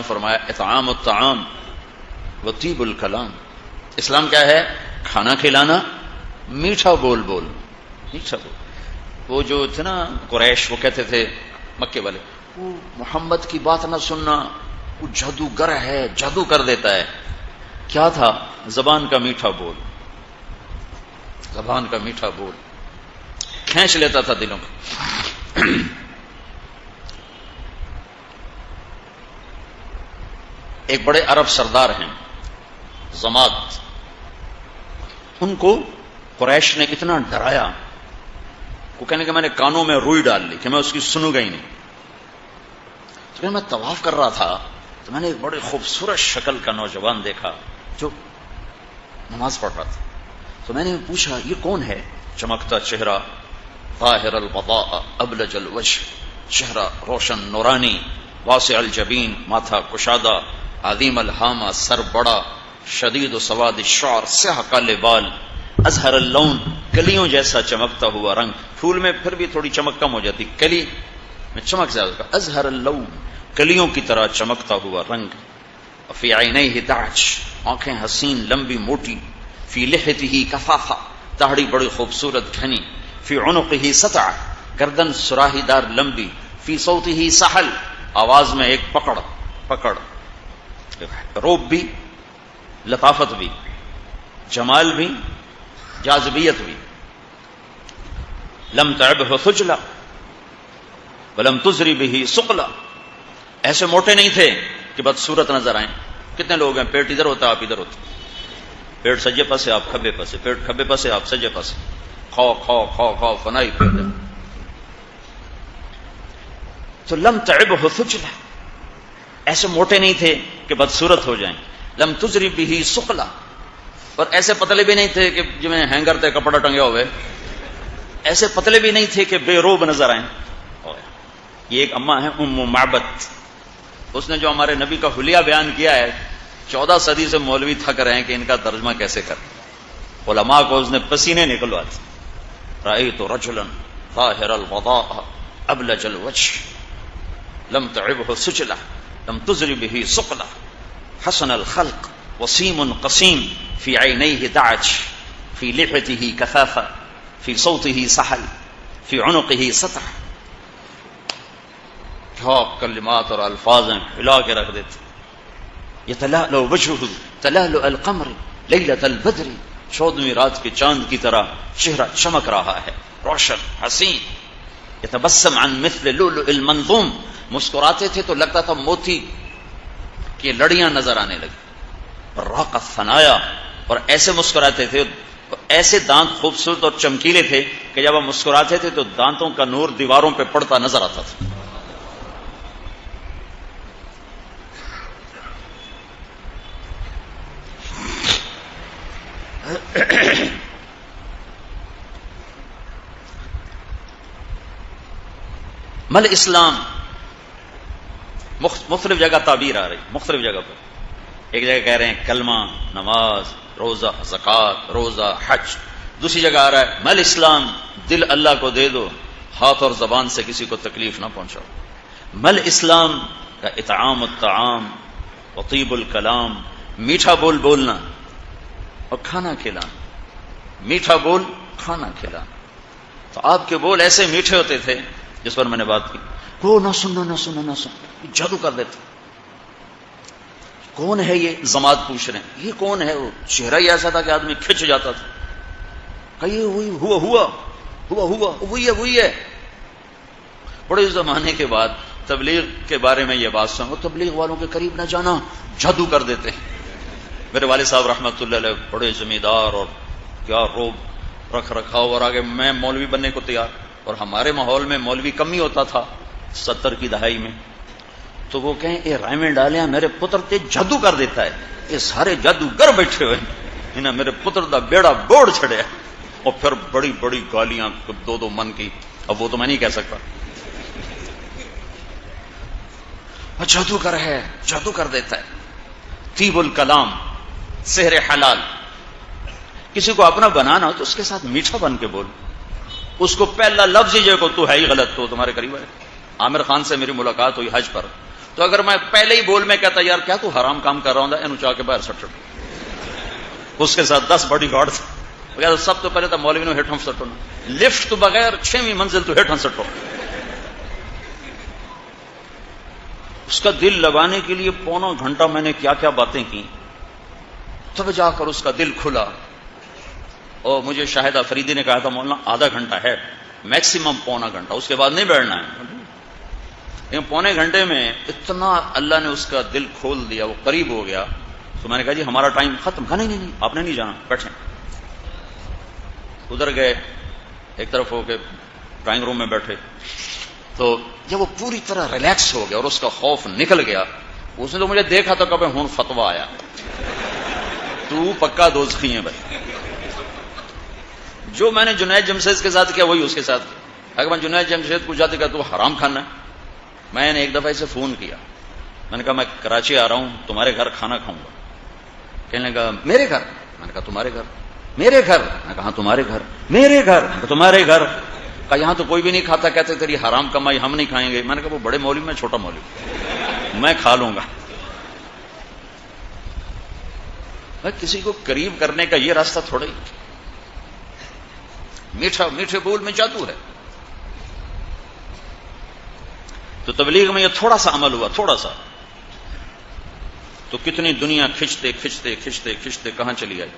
فرمایا اطعام الطعام وطیب الکلام. اسلام کیا ہے؟ کھانا کھلانا، میٹھا بول بول، میٹھا بول. وہ جو تھے نا قریش، وہ کہتے تھے مکے والے، وہ محمد کی بات نہ سننا، وہ جادوگر ہے، جادو کر دیتا ہے. کیا تھا؟ زبان کا میٹھا بول، زبان کا میٹھا بول کھینچ لیتا تھا دلوں کو. ایک بڑے عرب سردار ہیں زماد، ان کو قریش نے اتنا ڈرایا، وہ کہنے کہ میں نے کانوں میں روئی ڈال لی کہ میں اس کی سنوں گا ہی نہیں. تو میں طواف کر رہا تھا تو میں نے ایک بڑے خوبصورت شکل کا نوجوان دیکھا جو نماز پڑھ رہا تھا. تو میں نے پوچھا یہ کون ہے؟ چمکتا چہرہ، ظاہر البضاء ابلج الوجه، چہرہ روشن نورانی، واسع الجبین، ماتھا کشادہ، عظیم الحامہ، سر بڑا، شدید و سواد الشعر، سیاہ کالے بال، ازہر اللون، کلیوں جیسا چمکتا ہوا رنگ. پھول میں پھر بھی تھوڑی چمک کم ہو جاتی، کلی میں چمک زیادہ. ازہر اللون، کلیوں کی طرح چمکتا ہوا رنگ. فی عینیہ دعج، آنکھیں حسین لمبی موٹی. فی لحیتہ کفافہ، داڑھی بڑی خوبصورت گھنی. فی عنقہ سطع، گردن سراہی دار لمبی. فی صوتہ سحل، آواز میں ایک پکڑ، روب بھی، لطافت بھی، جمال بھی، جاذبیت بھی. لم تعبہ ثجلا ولم تزری بہ ثقلا، ایسے موٹے نہیں تھے کہ بدصورت نظر آئیں. کتنے لوگ ہیں پیٹ ادھر ہوتا ہے آپ ادھر ہوتے، پیٹ سجے پاسے آپ کھبے پاسے، پیٹ کھبے پاسے آپ سجے پاسے، کھو فنائی پھر دیں. تو لم تعبہ ثجلا، ایسے موٹے نہیں تھے کہ بدصورت ہو جائیں. لم تزری بہ ثقلا، اور ایسے پتلے بھی نہیں تھے کہ جو میں ہینگر تے کپڑا ٹنگیا ہوئے، ایسے پتلے بھی نہیں تھے کہ بے روب نظر آئیں. یہ ایک اماں ہے ام معبد، اس نے جو ہمارے نبی کا حلیہ بیان کیا ہے، 14 صدی سے مولوی تھک رہے ہیں کہ ان کا ترجمہ کیسے کر. علماء کو اس نے پسینے نکلواتے. رأیت رجلا ظاہر الوضاء ابلج الوجه لم تعبه سجلہ لم تزری بہ ثقلہ حسن الخلق وسیم قسیم فی عینیہ دعج فی لحیتہ کثافہ فی صوتہ سحل فی عنقہ سطع. کیا کلمات اور الفاظ ہیں، ہلا کے رکھ دیتے. یتلألؤ وجہہ تلألؤ القمر لیلۃ البدر، 14ویں رات کے چاند کی طرح چہرہ چمک رہا ہے، روشن حسین. یتبسم عن مثل لؤلؤ المنظوم، مسکراتے تھے تو لگتا تھا موتی کی لڑیاں نظر آنے لگی. راق الثنایا، اور ایسے مسکراتے تھے، ایسے دانت خوبصورت اور چمکیلے تھے کہ جب وہ مسکراتے تھے تو دانتوں کا نور دیواروں پہ پڑتا نظر آتا تھا. مل اسلام، مختلف جگہ تعبیر آ رہی، مختلف جگہ پر. ایک جگہ کہہ رہے ہیں کلمہ، نماز، روزہ، زکوٰۃ، روزہ، حج. دوسری جگہ آ رہا ہے مل اسلام، دل اللہ کو دے دو، ہاتھ اور زبان سے کسی کو تکلیف نہ پہنچاؤ. مل اسلام کا اطعام الطعام وطیب الکلام، میٹھا بول بولنا اور کھانا کھلانا. میٹھا بول، کھانا کھلانا. تو آپ کے بول ایسے میٹھے ہوتے تھے جس پر میں نے بات کی. وہ نہ سننا نہ سننا نہ سننا، جادو کر دیتے. کون ہے یہ؟ زماد پوچھ رہے ہیں یہ کون ہے؟ وہ چہرہ ہی ایسا تھا کہ آدمی کھچ جاتا تھا. کہیے وہی ہے. بڑے زمانے کے بعد تبلیغ کے بارے میں یہ بات سنو، تبلیغ والوں کے قریب نہ جانا، جادو کر دیتے ہیں. میرے والد صاحب رحمۃ اللہ علیہ بڑے زمیندار اور کیا روب رکھ رکھا، اور آگے میں مولوی بننے کو تیار. اور ہمارے ماحول میں مولوی کم ہی ہوتا تھا 70 کی دہائی میں. تو وہ کہیں اے رائے میں ڈالیا میرے پتر تے جادو کر دیتا ہے. یہ سارے جادوگر بیٹھے ہوئے انہیں میرے پتر دا بیڑا بوڑ چھڑیا. اور پھر بڑی بڑی گالیاں 2 من کی. اب وہ تو میں نہیں کہہ سکتا. جادوگر ہے، جادو کر دیتا ہے. طیب الکلام، سحر حلال. کسی کو اپنا بنانا ہو تو اس کے ساتھ میٹھا بن کے بول. اس کو پہلا لفظ ہی جو کو تو ہے ہی غلط، تو تمہارے قریب ہے. عامر خان سے میری ملاقات ہوئی حج پر، تو اگر میں پہلے ہی بول میں کہتا یار کیا تو حرام کام کر رہا ہوں اینو چاہ کے باہر سٹ سٹو، اس کے ساتھ 10 باڈی گارڈ تھے، سب تو پہلے تو مولوی نے ہیٹھوں سٹو، لفٹ تو بغیر 6ویں منزل تو ہیٹھوں سٹو۔ اس کا دل لگانے کے لیے پونا گھنٹہ میں نے کیا کیا باتیں کی، تب جا کر اس کا دل کھلا۔ اور مجھے شاہد افریدی نے کہا تھا مولانا آدھا گھنٹہ ہے میکسیمم، پونا گھنٹہ، اس کے بعد نہیں بیٹھنا ہے۔ لیکن پونے گھنٹے میں اتنا اللہ نے اس کا دل کھول دیا، وہ قریب ہو گیا۔ تو میں نے کہا جی ہمارا ٹائم ختم۔ کہا نہیں آپ نے نہیں جانا، بیٹھیں۔ ادھر گئے، ایک طرف ہو کے ڈرائنگ روم میں بیٹھے، تو جب وہ پوری طرح ریلیکس ہو گیا اور اس کا خوف نکل گیا، اس نے تو مجھے دیکھا تو کبھی ہون فتوا آیا تو پکا دوزخی ہے بھائی۔ جو میں نے جنید جمشید کے ساتھ کیا وہی اس کے ساتھ کیا۔ اگر میں جنید جمشید کو جاتے کہ تو حرام کھانا ہے۔ میں نے ایک دفعہ اسے فون کیا، میں نے کہا میں کراچی آ رہا ہوں، تمہارے گھر کھانا کھاؤں گا۔ کہنے لگا میرے گھر؟ میں نے کہا تمہارے گھر۔ میرے گھر؟ میں نے کہا تمہارے گھر۔ میرے گھر؟ تمہارے گھر؟ کہا یہاں تو کوئی بھی نہیں کھاتا، کہتے تیری حرام کمائی ہم نہیں کھائیں گے۔ میں نے کہا وہ بڑے مولوی، میں چھوٹا مولوی، میں کھا لوں گا۔ میں کسی کو قریب کرنے کا یہ راستہ تھوڑا ہی، میٹھے بول میں جادو ہے۔ تو تبلیغ میں یہ تھوڑا سا عمل ہوا، تھوڑا سا، تو کتنی دنیا کھچتے کھچتے کھچتے کھچتے کہاں چلی آئی۔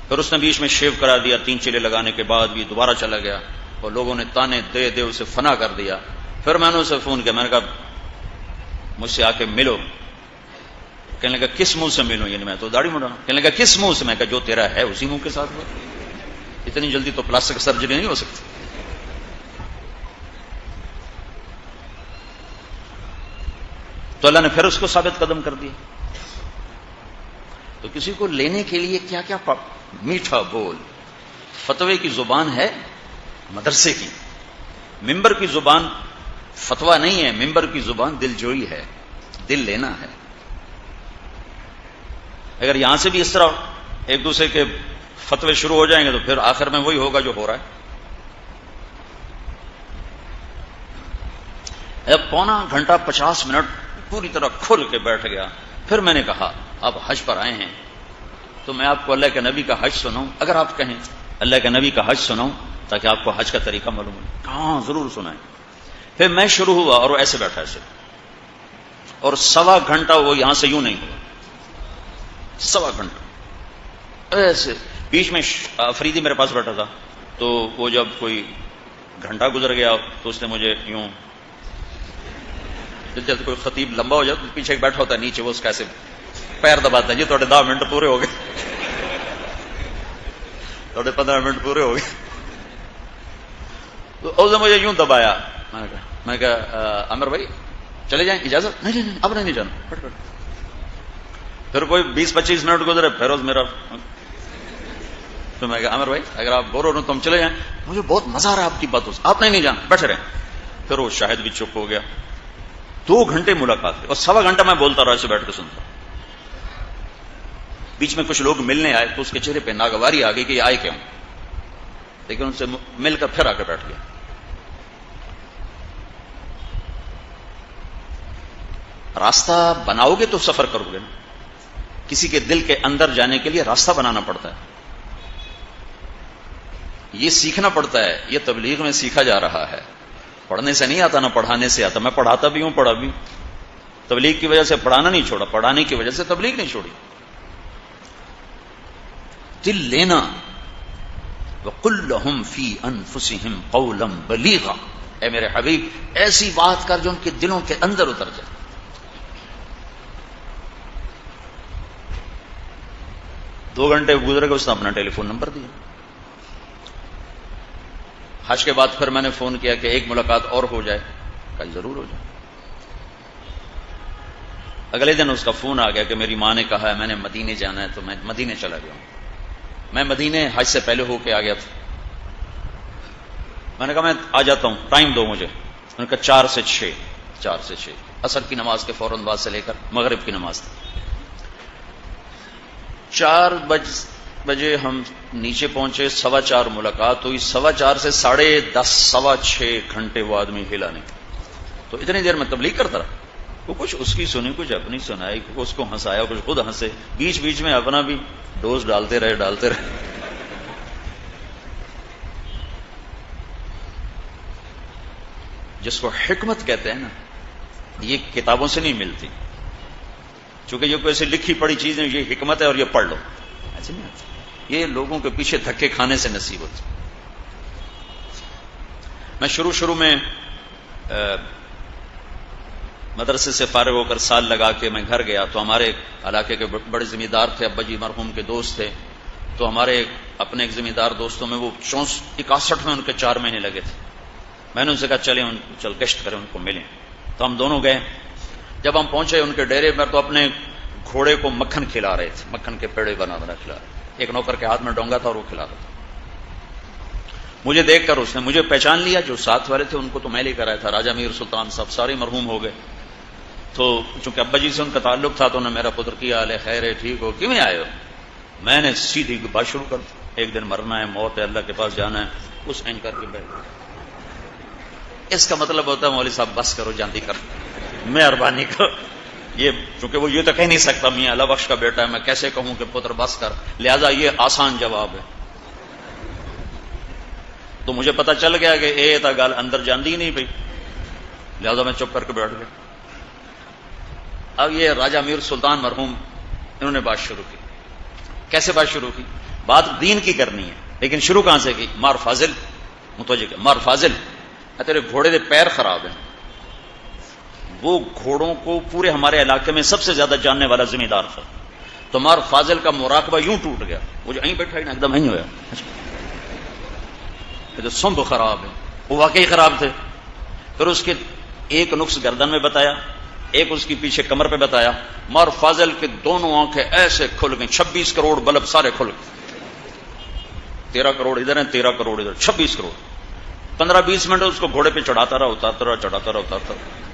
پھر اس نے بیچ میں شیو کرا دیا، 3 چیلے لگانے کے بعد بھی دوبارہ چلا گیا، اور لوگوں نے تانے دے دے اسے فنا کر دیا۔ پھر میں نے اسے فون کیا، میں نے کہا مجھ سے آ کے ملو۔ کہنے لگا کس منہ سے ملوں؟ یعنی میں تو داڑھی مڈا۔ کہنے لگا کس منہ سے؟ میں کہا جو تیرا ہے اسی منہ کے ساتھ ہوا۔ اتنی جلدی تو پلاسٹک سرجری نہیں ہو سکتی۔ تو اللہ نے پھر اس کو ثابت قدم کر دیا۔ تو کسی کو لینے کے لیے کیا کیا میٹھا بول۔ فتوے کی زبان ہے مدرسے کی، ممبر کی زبان فتویٰ نہیں ہے، ممبر کی زبان دل جوئی ہے، دل لینا ہے۔ اگر یہاں سے بھی اس طرح ایک دوسرے کے فتوے شروع ہو جائیں گے تو پھر آخر میں وہی ہوگا جو ہو رہا ہے۔ اب پونا گھنٹہ 50 منٹ پوری طرح کھل کے بیٹھ گیا۔ پھر میں نے کہا آپ حج پر آئے ہیں تو میں آپ کو اللہ کے نبی کا حج سناؤں؟ اگر آپ کہیں اللہ کے نبی کا حج سناؤں تاکہ آپ کو حج کا طریقہ معلوم ہو۔ ہاں ضرور سنائیں۔ پھر میں شروع ہوا اور وہ ایسے بیٹھا ایسے، اور 1.25 گھنٹہ وہ یہاں سے یوں نہیں ہوا، 1.25 گھنٹہ ایسے۔ بیچ میں افریدی میرے پاس بیٹھا تھا، تو وہ جب کوئی گھنٹہ گزر گیا تو اس نے مجھے یوں، جب کوئی خطیب لمبا ہو جائے تو پیچھے ایک بیٹھا ہوتا ہے نیچے، وہ اس کا ایسے پیر دباتا ہے، جی تھوڑے 10 منٹ پورے ہو گئے، تھوڑے 15 منٹ پورے ہو گئے۔ تو اس نے مجھے یوں دبایا، میں نے کہا عامر بھائی چلے جائیں، اجازت؟ نہیں اب نہیں جانا، پھٹ پھٹ۔ پھر کوئی 20-25 منٹ گزرے، پھر اس میرا، تو میں کہا عامر بھائی اگر آپ بور ہو رہے تو ہم چلے جائیں، مجھے بہت مزہ آ رہا ہے آپ کی باتوں سے، آپ نہیں جانا، بیٹھے رہیں۔ پھر وہ شاہد بھی چپ ہو گیا۔ 2 گھنٹے ملاقات ہوئی، اور 1.25 گھنٹہ میں بولتا رہا، اسے بیٹھ کے سنتا۔ بیچ میں کچھ لوگ ملنے آئے تو اس کے چہرے پہ ناگواری آ گئی کہ یہ آئے کیوں، لیکن ان سے مل کر پھر آ کے بیٹھ گیا۔ راستہ بناؤ گے تو سفر کرو گے نا، کسی کے دل کے اندر جانے کے لیے راستہ بنانا پڑتا ہے، یہ سیکھنا پڑتا ہے۔ یہ تبلیغ میں سیکھا جا رہا ہے، پڑھنے سے نہیں آتا، نہ پڑھانے سے آتا۔ میں پڑھاتا بھی ہوں، پڑھا بھی، تبلیغ کی وجہ سے پڑھانا نہیں چھوڑا، پڑھانے کی وجہ سے تبلیغ نہیں چھوڑی۔ دل لینا، وَقُلْ لَهُمْ فِي أَنفُسِهِمْ قَوْلًا بَلِيغًا، اے میرے حبیب ایسی بات کر جو ان کے دلوں کے اندر اتر جائے۔ دو گھنٹے گزرے گا، اس نے اپنا ٹیلی فون نمبر دیا۔ حج کے بعد پھر میں نے فون کیا کہ ایک ملاقات اور ہو جائے، کل ضرور ہو جائے۔ اگلے دن اس کا فون آ گیا کہ میری ماں نے کہا ہے میں نے مدینے جانا ہے، تو میں مدینے چلا گیا ہوں۔ میں مدینے حج سے پہلے ہو کے آ گیا تھا۔ میں نے کہا میں آ جاتا ہوں، ٹائم دو مجھے۔ میں نے کہا 4 سے 6، 4 سے 6، عصر کی نماز کے فوراً بعد سے لے کر مغرب کی نماز تک۔ 4 بجے ہم نیچے پہنچے، 4:15 ملاقات ہوئی، 4:15 سے 10:30، 6.25 گھنٹے وہ آدمی ہلا نہیں۔ تو اتنی دیر میں تبلیغ کرتا رہا. وہ کچھ اس کی سنی, کچھ اپنی سنائی, اس کو ہنسایا, کچھ خود ہنسے, بیچ بیچ میں اپنا بھی ڈوز ڈالتے رہے. جس کو حکمت کہتے ہیں نا, یہ کتابوں سے نہیں ملتی, چونکہ یہ کوئی ایسی لکھی پڑھی چیز نہیں, یہ حکمت ہے اور یہ پڑھ لو, ایسے نہیں آتی. یہ لوگوں کے پیچھے دھکے کھانے سے نصیب ہوتی. میں شروع میں مدرسے سے فارغ ہو کر سال لگا کے میں گھر گیا, تو ہمارے علاقے کے بڑے ذمہ دار تھے, ابا جی مرحوم کے دوست تھے. تو ہمارے اپنے ایک ذمہ دار دوستوں میں وہ 61 میں ان کے 4 مہینے لگے تھے. میں نے ان سے کہا چل گشت کریں, ان کو ملیں. تو ہم دونوں گئے. جب ہم پہنچے ان کے ڈیرے پر تو اپنے گھوڑے کو مکھن کھلا رہے تھے, مکھن کے پیڑے بنا کھلا رہے. ایک نوکر کے ہاتھ میں ڈونگا تھا اور وہ کھلا رہا تھا. مجھے دیکھ کر اس نے مجھے پہچان لیا. جو ساتھ والے تھے ان کو تو میں لے کر آیا تھا, راجہ میر سلطان صاحب سارے مرحوم ہو گئے. تو چونکہ ابا جی سے ان کا تعلق تھا تو انہوں نے میرا پتر کیا, حال ہے, خیر ہے, ٹھیک ہو, کیوں آئے ہو؟ میں نے سیدھی بات شروع کر دی, ایک دن مرنا ہے, موت ہے, اللہ کے پاس جانا ہے. اس این کر کے بیٹھ گیا. اس کا مطلب ہوتا ہے مولوی صاحب بس کرو, جاندی کر, مہربانی کرو. یہ چونکہ وہ یہ تو کہہ نہیں سکتا, میاں اللہ بخش کا بیٹا ہے, میں کیسے کہوں کہ پتر بس کر, لہذا یہ آسان جواب ہے. تو مجھے پتا چل گیا کہ اے تا گل اندر جاندی نہیں پئی, لہذا میں چپ کر کے بیٹھ گیا. اب یہ راجہ میر سلطان مرحوم انہوں نے بات شروع کی. کیسے بات شروع کی؟ بات دین کی کرنی ہے, لیکن شروع کہاں سے کی؟ مار فاضل, متوجہ, مار فاضل, تیرے گھوڑے دے پیر خراب ہیں. وہ گھوڑوں کو پورے ہمارے علاقے میں سب سے زیادہ جاننے والا ذمہ دار تھا. تو مار فاضل کا مراقبہ یوں ٹوٹ گیا, وہ جو بیٹھا ہی نا ایک دم ہوا, یہ تو سنب خراب ہے. وہ واقعی خراب تھے. پھر اس کے ایک نقص گردن میں بتایا, ایک اس کی پیچھے کمر پہ بتایا. مار فاضل کے دونوں آنکھیں ایسے کھل گئیں, 26 کروڑ بلب سارے کھل گئے. 13 کروڑ ادھر ہیں, 13 کروڑ ادھر, 26 کروڑ. 15-20 منٹ اس کو گھوڑے پہ چڑھاتا رہا, اتارتا رہا, چڑھاتا رہا, اتارتا رہا.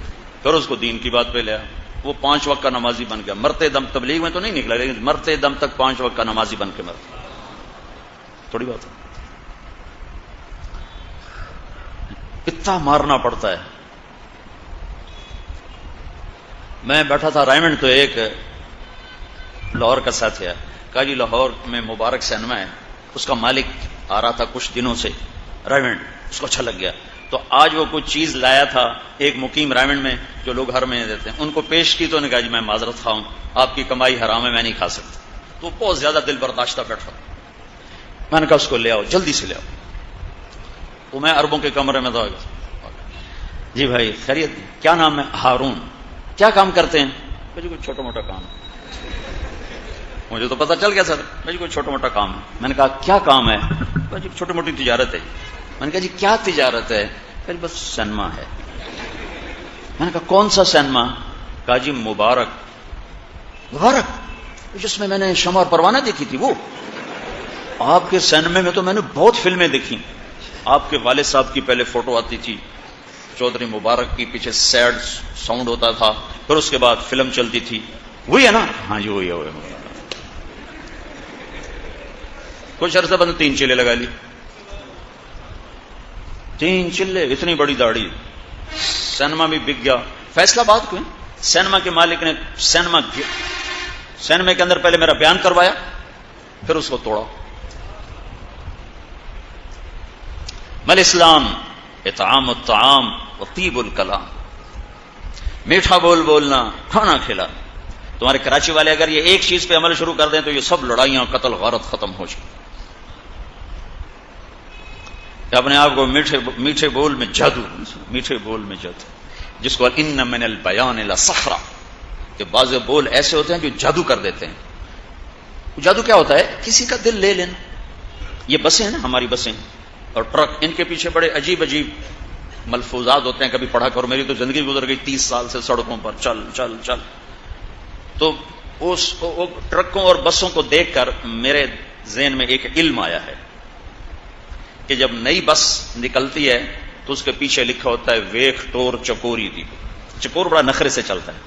پھر اس کو دین کی بات پہ لیا. وہ 5 وقت کا نمازی بن گیا. مرتے دم, تبلیغ میں تو نہیں نکلا, لیکن مرتے دم تک 5 وقت کا نمازی بن کے مرتا. تھوڑی بات ہے, کتنا مارنا پڑتا ہے. میں بیٹھا تھا رائمنڈ, تو ایک لاہور کا ساتھی ہے, کہا جی لاہور میں مبارک سینما ہے, اس کا مالک آ رہا تھا کچھ دنوں سے رائمنڈ, اس کو اچھا لگ گیا. تو آج وہ کچھ چیز لایا تھا ایک مقیم رائمنڈ میں جو لوگ ہر مہینے دیتے ہیں, ان کو پیش کی. تو انہوں نے کہا جی میں معذرت خواہ ہوں, آپ کی کمائی حرام ہے, میں نہیں کھا سکتا. تو بہت زیادہ دل برداشتہ بیٹھا. میں نے کہا اس کو لے آؤ, جلدی سے لے آؤ. تو میں عربوں کے کمرے میں تھا. جی بھائی خیریت, کیا نام ہے؟ ہارون. کیا کام کرتے ہیں؟ مجھے کوئی چھوٹا موٹا کام ہے. مجھے تو پتا چل گیا سر, مجھے کوئی چھوٹا موٹا کام ہے. میں نے کہا کیا کام ہے؟ جی چھوٹی موٹی تجارت ہے. میں نے کہا جی کیا تجارت ہے؟ کہ بس سینما ہے. میں نے کہا کون سا سینما؟ کہا جی مبارک. مبارک جس میں نے شمع اور پروانہ دیکھی تھی. وہ آپ کے سینما میں تو میں نے بہت فلمیں دیکھی. آپ کے والد صاحب کی پہلے فوٹو آتی تھی, چودھری مبارک کی پیچھے سیڈ ساؤنڈ ہوتا تھا, پھر اس کے بعد فلم چلتی تھی. وہی ہے نا؟ ہاں جی وہی ہے. کچھ عرصہ بند 3 چلے لگا لی. 3 چلے, اتنی بڑی داڑھی. سینما بھی بک گیا. فیصلہ باد کو سینما کے مالک نے سینما کے اندر پہلے میرا بیان کروایا, پھر اس کو توڑا. مل اسلام اطعام الطعام وطیب الکلام, میٹھا بولنا, کھانا کھلا. تمہارے کراچی والے اگر یہ ایک چیز پہ عمل شروع کر دیں تو یہ سب لڑائیاں, قتل غارت ختم ہو جائیں. اپنے آپ کو میٹھے بول میں جادو, میٹھے بول میں جادو, جس کو ان من البیان لسحرا, کہ بعض بول ایسے ہوتے ہیں جو جادو کر دیتے ہیں. جادو کیا ہوتا ہے؟ کسی کا دل لے لینا. یہ بسیں ہیں نا, ہماری بسیں اور ٹرک, ان کے پیچھے بڑے عجیب عجیب ملفوظات ہوتے ہیں. کبھی پڑھا کرو, میری تو زندگی گزر گئی 30 سال سے سڑکوں پر چل چل چل. تو اس ٹرکوں اور بسوں کو دیکھ کر میرے ذہن میں ایک علم آیا ہے کہ جب نئی بس نکلتی ہے تو اس کے پیچھے لکھا ہوتا ہے ویخ ٹور چکوری دی. چکور بڑا نخرے سے چلتا ہے.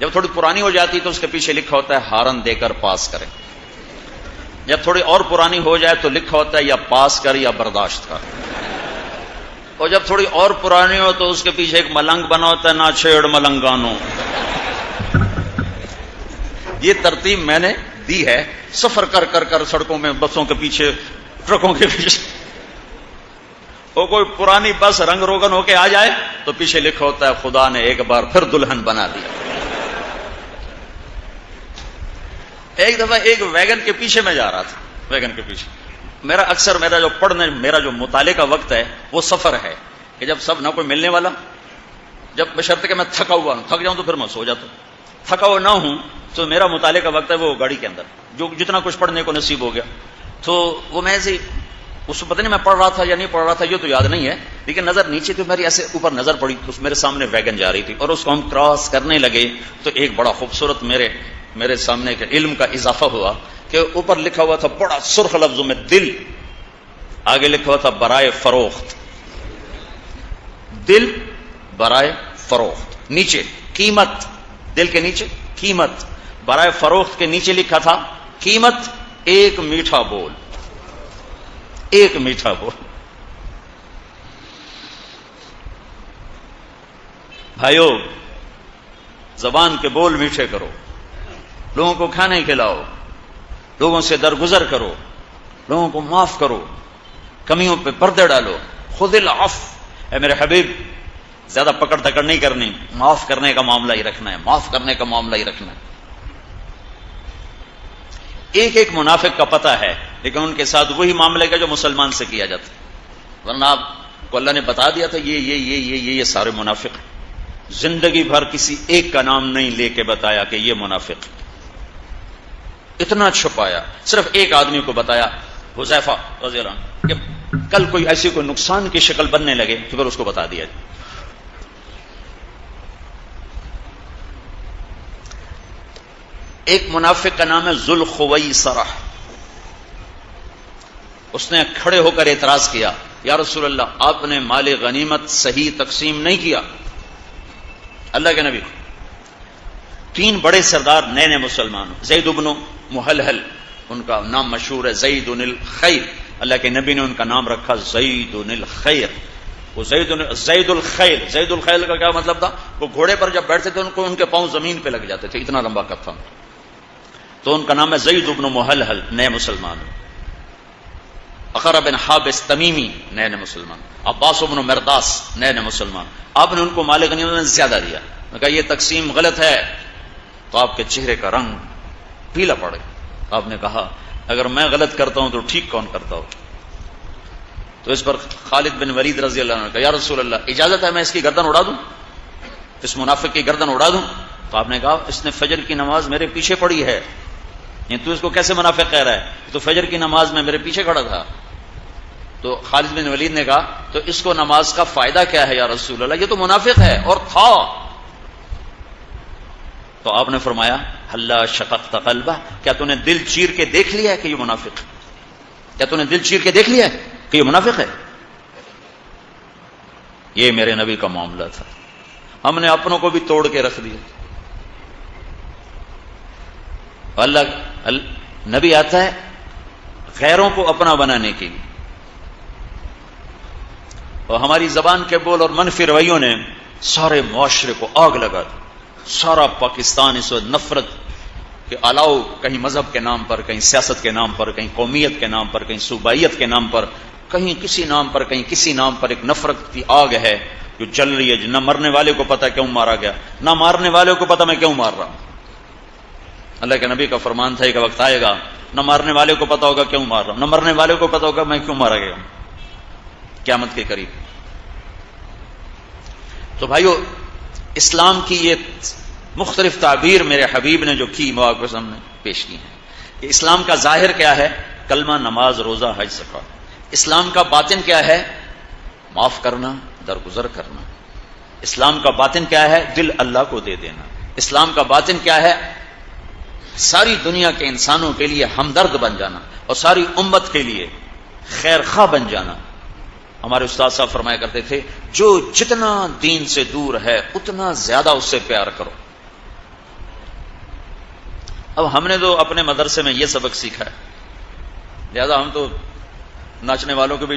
جب تھوڑی پرانی ہو جاتی تو اس کے پیچھے لکھا ہوتا ہے ہارن دے کر پاس کرے. جب تھوڑی اور پرانی ہو جائے تو لکھا ہوتا ہے یا پاس کر یا برداشت کر. اور جب تھوڑی اور پرانی ہو تو اس کے پیچھے ایک ملنگ بنا ہوتا ہے، نہ چھیڑ ملنگانو. یہ ترتیب میں نے دی ہے. سفر کر کر کر سڑکوں میں، بسوں کے پیچھے، ٹرکوں کے پیچھے، اور کوئی پرانی بس رنگ روگن ہو کے آ جائے تو پیچھے لکھا ہوتا ہے خدا نے ایک بار پھر دلہن بنا دیا. ایک دفعہ ایک ویگن کے پیچھے میں جا رہا تھا، ویگن کے پیچھے. میرا جو مطالعے کا وقت ہے وہ سفر ہے کہ جب سب نہ کوئی ملنے والا، جب بشرط کہ میں تھکا ہوا ہوں، تھک جاؤں تو پھر میں سو جاتا ہوں. تھکا ہوا نہ ہوں تو میرا مطالعے کا وقت ہے وہ گاڑی کے اندر، جو جتنا کچھ پڑھنے کو نصیب ہو گیا. تو وہ میں ایسے اس کو پتہ نہیں میں پڑھ رہا تھا یا نہیں پڑھ رہا تھا، یہ تو یاد نہیں ہے، لیکن نظر نیچے تو میری ایسے اوپر نظر پڑی تو میرے سامنے ویگن جا رہی تھی، اور اس کو ہم کراس کرنے لگے تو ایک بڑا خوبصورت میرے سامنے کے علم کا اضافہ ہوا کہ اوپر لکھا ہوا تھا بڑا سرخ لفظوں میں دل، آگے لکھا ہوا تھا برائے فروخت، دل برائے فروخت، نیچے قیمت، دل کے نیچے قیمت، برائے فروخت کے نیچے لکھا تھا قیمت ایک میٹھا بول، ایک میٹھا بول. بھائیو، زبان کے بول میٹھے کرو، لوگوں کو کھانے کھلاؤ، لوگوں سے درگزر کرو، لوگوں کو معاف کرو، کمیوں پہ پردے ڈالو. خذ العفو، اے میرے حبیب زیادہ پکڑ دکڑ نہیں کرنی، معاف کرنے کا معاملہ ہی رکھنا ہے، معاف کرنے کا معاملہ ہی رکھنا ہے. ایک ایک منافق کا پتہ ہے، لیکن ان کے ساتھ وہی معاملے کا جو مسلمان سے کیا جاتا ہے، ورنہ آپ کو اللہ نے بتا دیا تھا یہ سارے منافق. زندگی بھر کسی ایک کا نام نہیں لے کے بتایا کہ یہ منافق، اتنا چھپایا. صرف ایک آدمی کو بتایا، حذیفہ رضی اللہ عنہ، کہ کل کوئی ایسی کوئی نقصان کی شکل بننے لگے تو پھر اس کو بتا دیا. ایک منافق کا نام ہے ذوالخویصرہ. اس نے کھڑے ہو کر اعتراض کیا، یا رسول اللہ آپ نے مال غنیمت صحیح تقسیم نہیں کیا. اللہ کے نبی، تین بڑے سردار نئے نئے مسلمان، زید بن محلحل ان کا نام مشہور ہے، زید الخیر، اللہ کے نبی نے ان کا نام رکھا زید الخیر. وہ زید الخیر، زید الخیر کا کیا مطلب تھا؟ وہ گھوڑے پر جب بیٹھتے تھے ان کے پاؤں زمین پہ لگ جاتے تھے، اتنا لمبا قد تھا. تو ان کا نام ہے زید بن محلحل، نئے مسلمان. اقرہ بن حابس تمیمی، نئے مسلمان. عباس بن مرداس، نئے مسلمان. آپ نے ان کو مال غنیمت میں زیادہ دیا. کہا یہ تقسیم غلط ہے. تو آپ کے چہرے کا رنگ پیلا پڑ گیا. آپ نے کہا اگر میں غلط کرتا ہوں تو ٹھیک کون کرتا ہو؟ تو اس پر خالد بن ولید رضی اللہ عنہ نے کہا یا رسول اللہ اجازت ہے میں اس کی گردن اڑا دوں، اس منافق کی گردن اڑا دوں؟ تو آپ نے کہا اس نے فجر کی نماز میرے پیچھے پڑھی ہے، تو اس کو کیسے منافق کہہ رہا ہے؟ تو فجر کی نماز میں میرے پیچھے کھڑا تھا. تو خالد بن ولید نے کہا تو اس کو نماز کا فائدہ کیا ہے یا رسول اللہ؟ یہ تو منافق ہے اور تھا. تو آپ نے فرمایا ہلا شققت قلبہ، کیا تو نے دل چیر کے دیکھ لیا ہے کہ یہ منافق ہے؟ کیا تو نے دل چیر کے دیکھ لیا ہے کہ یہ منافق ہے؟ یہ میرے نبی کا معاملہ تھا. ہم نے اپنوں کو بھی توڑ کے رکھ دیا. اللہ نبی آتا ہے غیروں کو اپنا بنانے کے لیے، اور ہماری زبان کے بول اور منفی رویوں نے سارے معاشرے کو آگ لگا دی. سارا پاکستان اس وقت نفرت کہ الاؤ، کہیں مذہب کے نام پر، کہیں سیاست کے نام پر، کہیں قومیت کے نام پر، کہیں صوبائیت کے نام پر، کہیں کسی نام پر، کہیں کسی نام پر ایک نفرت کی آگ ہے جو جل رہی ہے. نہ مرنے والے کو پتا کیوں مارا گیا، نہ مارنے والے کو پتا میں کیوں مار رہا ہوں. اللہ کے نبی کا فرمان تھا کہ وقت آئے گا نہ مارنے والے کو پتا ہوگا کیوں مار رہا ہوں، نہ مرنے والے کو پتا ہوگا میں کیوں مارا گیا ہوں قیامت کے قریب. تو بھائیو، اسلام کی یہ مختلف تعبیر میرے حبیب نے جو کی وہ آپ کے سامنے پیش کی ہے. کہ اسلام کا ظاہر کیا ہے؟ کلمہ، نماز، روزہ، حج، زکات. اسلام کا باطن کیا ہے؟ معاف کرنا، درگزر کرنا. اسلام کا باطن کیا ہے؟ دل اللہ کو دے دینا. اسلام کا باطن کیا ہے؟ ساری دنیا کے انسانوں کے لیے ہمدرد بن جانا اور ساری امت کے لیے خیر خواہ بن جانا. ہمارے استاد صاحب فرمایا کرتے تھے جو جتنا دین سے دور ہے اتنا زیادہ اس سے پیار کرو. اب ہم نے تو اپنے مدرسے میں یہ سبق سیکھا ہے، لہذا ہم تو ناچنے والوں کو بھی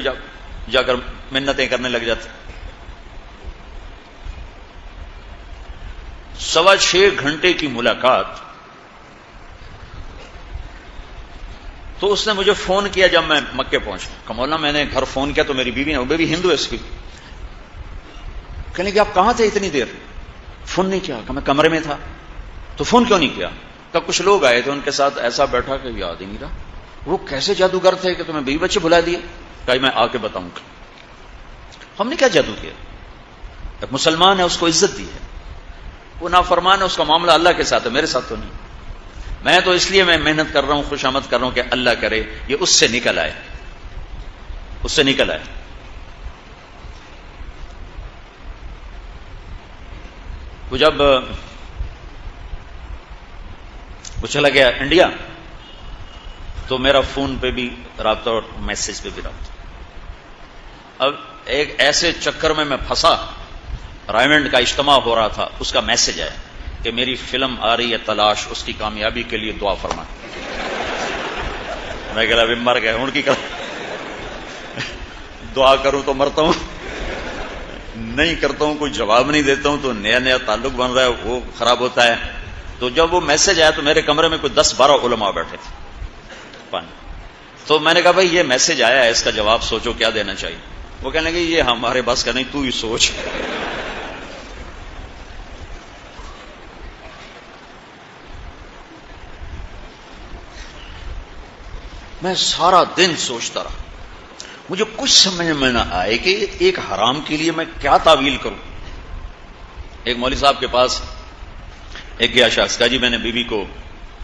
جا کر منتیں کرنے لگ جاتے. 6.25 گھنٹے کی ملاقات. تو اس نے مجھے فون کیا جب میں مکے پہنچا. کہ مولانا میں نے گھر فون کیا تو میری بیوی نے، وہ بیوی ہندو ہے اس کی، کہنے کہ آپ کہاں تھے اتنی دیر؟ فون نہیں کیا. کہ میں کمرے میں تھا. تو فون کیوں نہیں کیا؟ کہ کچھ لوگ آئے تھے ان کے ساتھ ایسا بیٹھا کہ یاد ہی نہیں رہا. وہ کیسے جادوگر تھے کہ تمہیں بیوی بچے بھلا دیے؟ کہ میں آ کے بتاؤں گا. ہم نے کیا جادو کیا؟ ایک مسلمان ہے، اس کو عزت دی ہے. وہ نافرمان ہے، اس کا معاملہ اللہ کے ساتھ ہے، میرے ساتھ تو نہیں. میں تو اس لیے میں محنت کر رہا ہوں، خوشامد کر رہا ہوں کہ اللہ کرے یہ اس سے نکل آئے، اس سے نکل آئے. وہ جب وہ چلا گیا انڈیا تو میرا فون پہ بھی رابطہ اور میسج پہ بھی رابطہ. اب ایک ایسے چکر میں پھنسا، رائمنڈ کا اجتماع ہو رہا تھا، اس کا میسج آیا کہ میری فلم آ رہی ہے تلاش، اس کی کامیابی کے لیے دعا فرما. میں کہا ابھی مر گئے ان کی دعا کروں تو مرتا ہوں، نہیں کرتا ہوں، کوئی جواب نہیں دیتا ہوں تو نیا نیا تعلق بن رہا ہے، وہ خراب ہوتا ہے. تو جب وہ میسج آیا تو میرے کمرے میں کوئی 10-12 علماء بیٹھے تھے. تو میں نے کہا بھائی یہ میسج آیا ہے، اس کا جواب سوچو کیا دینا چاہیے. وہ کہنے لگے یہ ہمارے بس کا نہیں، تو ہی سوچ. میں سارا دن سوچتا رہا، مجھے کچھ سمجھ میں نہ آئے کہ ایک حرام کے لیے میں کیا تعویل کروں. ایک مولوی صاحب کے پاس ایک گیا شخص، کہا جی میں نے بیوی کو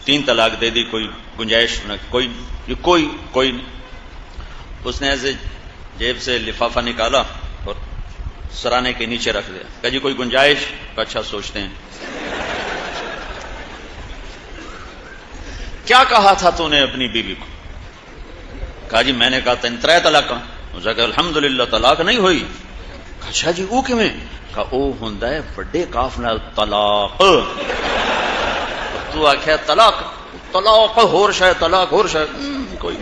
3 طلاق دے دی، کوئی گنجائش نہ، کوئی نہیں. اس نے ایسے جیب سے لفافہ نکالا اور سرانے کے نیچے رکھ دیا. کہا جی کوئی گنجائش؟ اچھا سوچتے ہیں. کیا کہا تھا تو نے اپنی بیوی کو؟ کہا جی میں نے کہا 3 طلاق. اسے کہا الحمدللہ طلاق نہیں ہوئی. اچھا جی وہ کیویں؟ کہا او ہوندا ہے بڑے کاف نال طلاق. تو آخیا طلاق ہور شاید، طلاق ہور شاید کوئی.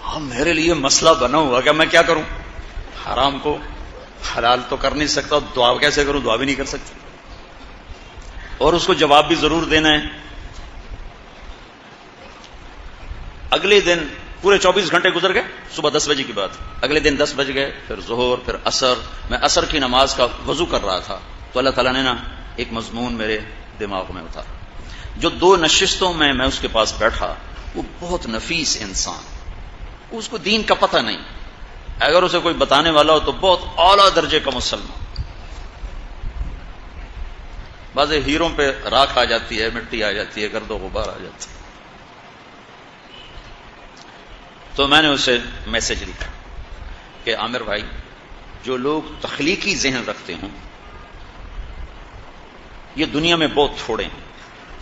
ہاں میرے لیے مسئلہ بنا ہوا کہ میں کیا کروں، حرام کو حلال تو کر نہیں سکتا، دعا کیسے کروں، دعا بھی نہیں کر سکتا، اور اس کو جواب بھی ضرور دینا ہے. اگلے دن پورے 24 گھنٹے گزر گئے. صبح 10 بجے کی بات، اگلے دن 10 بج گئے، پھر ظہر، پھر عصر. میں عصر کی نماز کا وضو کر رہا تھا تو اللہ تعالیٰ نے نا ایک مضمون میرے دماغ میں اتارا. جو 2 نشستوں میں اس کے پاس بیٹھا، وہ بہت نفیس انسان، اس کو دین کا پتہ نہیں، اگر اسے کوئی بتانے والا ہو تو بہت اعلیٰ درجے کا مسلمان. بعض ہیروں پہ راکھ آ جاتی ہے، مٹی آ جاتی ہے، گرد و غبار آ جاتی ہے. تو میں نے اسے میسج لکھا کہ عامر بھائی، جو لوگ تخلیقی ذہن رکھتے ہوں یہ دنیا میں بہت تھوڑے ہیں.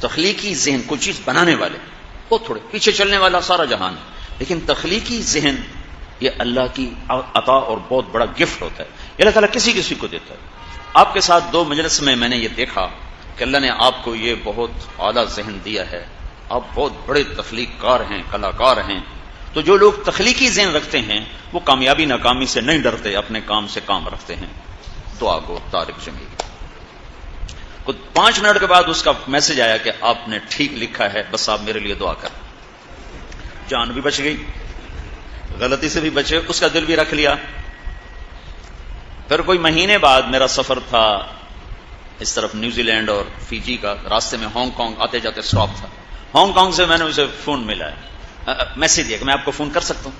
تخلیقی ذہن، کوئی چیز بنانے والے بہت تھوڑے، پیچھے چلنے والا سارا جہان ہے، لیکن تخلیقی ذہن یہ اللہ کی عطا اور بہت بڑا گفٹ ہوتا ہے. یہ اللہ تعالیٰ کسی کسی کو دیتا ہے. آپ کے ساتھ 2 مجلس میں نے یہ دیکھا کہ اللہ نے آپ کو یہ بہت اعلیٰ ذہن دیا ہے، آپ بہت بڑے تخلیق کار ہیں، کلاکار ہیں. تو جو لوگ تخلیقی ذہن رکھتے ہیں وہ کامیابی ناکامی سے نہیں ڈرتے، اپنے کام سے کام رکھتے ہیں. دعا گو طارق جمیل. کچھ 5 منٹ کے بعد اس کا میسج آیا کہ آپ نے ٹھیک لکھا ہے، بس آپ میرے لیے دعا کریں. جان بھی بچ گئی، غلطی سے بھی بچے، اس کا دل بھی رکھ لیا. پھر کوئی مہینے بعد میرا سفر تھا اس طرف نیوزی لینڈ اور فیجی کا، راستے میں ہانگ کانگ آتے جاتے اسٹاپ تھا. ہانگ کانگ سے میں نے اسے فون ملایا، میسج دیا کہ میں آپ کو فون کر سکتا ہوں.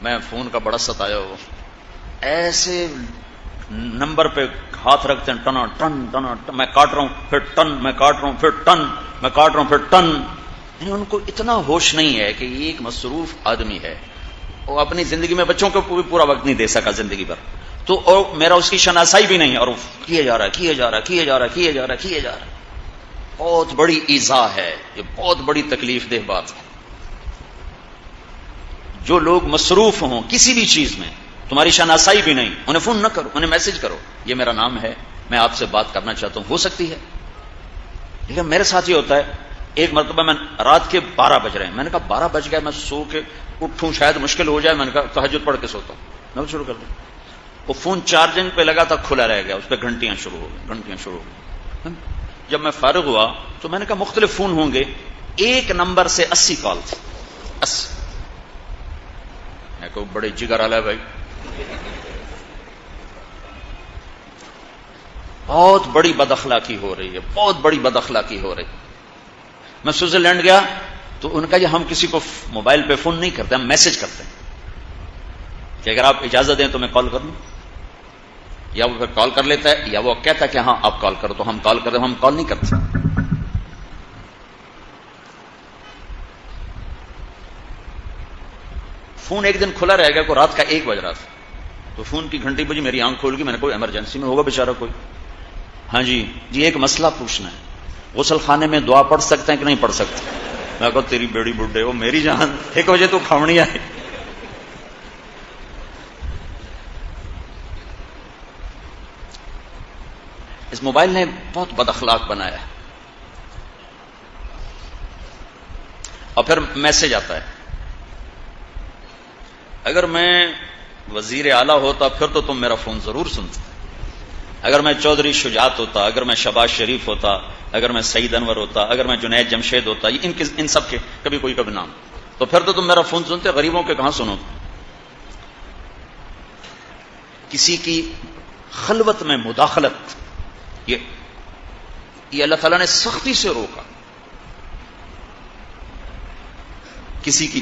میں فون کا بڑا ستایا ہو، ایسے نمبر پہ ہاتھ رکھتے ہیں، ٹنا ٹن ٹنا ٹن، میں کاٹ رہا ہوں پھر ٹن، میں کاٹ رہا ہوں پھر ٹن، میں کاٹ رہا ہوں پھر ٹن. یعنی ان کو اتنا ہوش نہیں ہے کہ یہ ایک مصروف آدمی ہے، وہ اپنی زندگی میں بچوں کو پورا وقت نہیں دے سکا زندگی بھر. تو اور میرا اس کی شناسائی بھی نہیں، اور کیے جا رہا ہے. بہت بڑی ایذا ہے، یہ بہت بڑی تکلیف دہ بات ہے. جو لوگ مصروف ہوں کسی بھی چیز میں، تمہاری شناسائی بھی نہیں، انہیں فون نہ کرو، انہیں میسج کرو، یہ میرا نام ہے، میں آپ سے بات کرنا چاہتا ہوں. ہو سکتی ہے، لیکن میرے ساتھ یہ ہوتا ہے ایک مرتبہ میں رات کے 12 بج رہے ہیں، میں نے کہا 12 بج گئے، میں سو کے اٹھوں شاید مشکل ہو جائے، میں نے کہا تہجد پڑھ کے سوتا ہوں، میں شروع کر دوں۔ وہ فون چارجنگ پہ لگا تھا، کھلا رہ گیا، اس پہ گھنٹیاں شروع ہو گئی۔ جب میں فارغ ہوا تو میں نے کہا مختلف فون ہوں گے، ایک نمبر سے 80 کال تھی، 80۔ میں کہا بڑے جگر والا ہے بھائی، بہت بڑی بد اخلاقی ہو رہی ہے، بہت بڑی بد اخلاقی ہو رہی ہے۔ میں سوئٹزرلینڈ گیا تو ان کا یہ ہم کسی کو موبائل پہ فون نہیں کرتے، ہم میسج کرتے ہیں کہ اگر آپ اجازت دیں تو میں کال کر لوں، یا وہ پھر کال کر لیتا ہے یا وہ کہتا ہے کہ ہاں آپ کال کرو، تو ہم کال کرتے ہیں، ہم کال نہیں کرتے۔ فون ایک دن کھلا رہ گیا، کو رات کا 1 بج رہا تھا، تو فون کی گھنٹی بجی، میری آنکھ کھول گئی، میں نے کوئی ایمرجنسی میں ہوگا بیچارہ کوئی۔ ہاں جی ایک مسئلہ پوچھنا ہے، غسل خانے میں دعا پڑھ سکتے ہیں کہ نہیں پڑھ سکتے؟ میں کہا تیری بیڑی بڈھے، وہ میری جان 1 بجے تو کھاونی آئے۔ اس موبائل نے بہت بد اخلاق بنایا ہے۔ اور پھر میسج آتا ہے، اگر میں وزیر اعلیٰ ہوتا پھر تو تم میرا فون ضرور سنتے، اگر میں چودھری شجاعت ہوتا، اگر میں شہباز شریف ہوتا، اگر میں سعید انور ہوتا، اگر میں جنید جمشید ہوتا، ان سب کے کبھی کوئی کبھی نام، تو پھر تو تم میرا فون سنتے، غریبوں کے کہاں سنو۔ کسی کی خلوت میں مداخلت، یہ اللہ تعالیٰ نے سختی سے روکا۔ کسی کی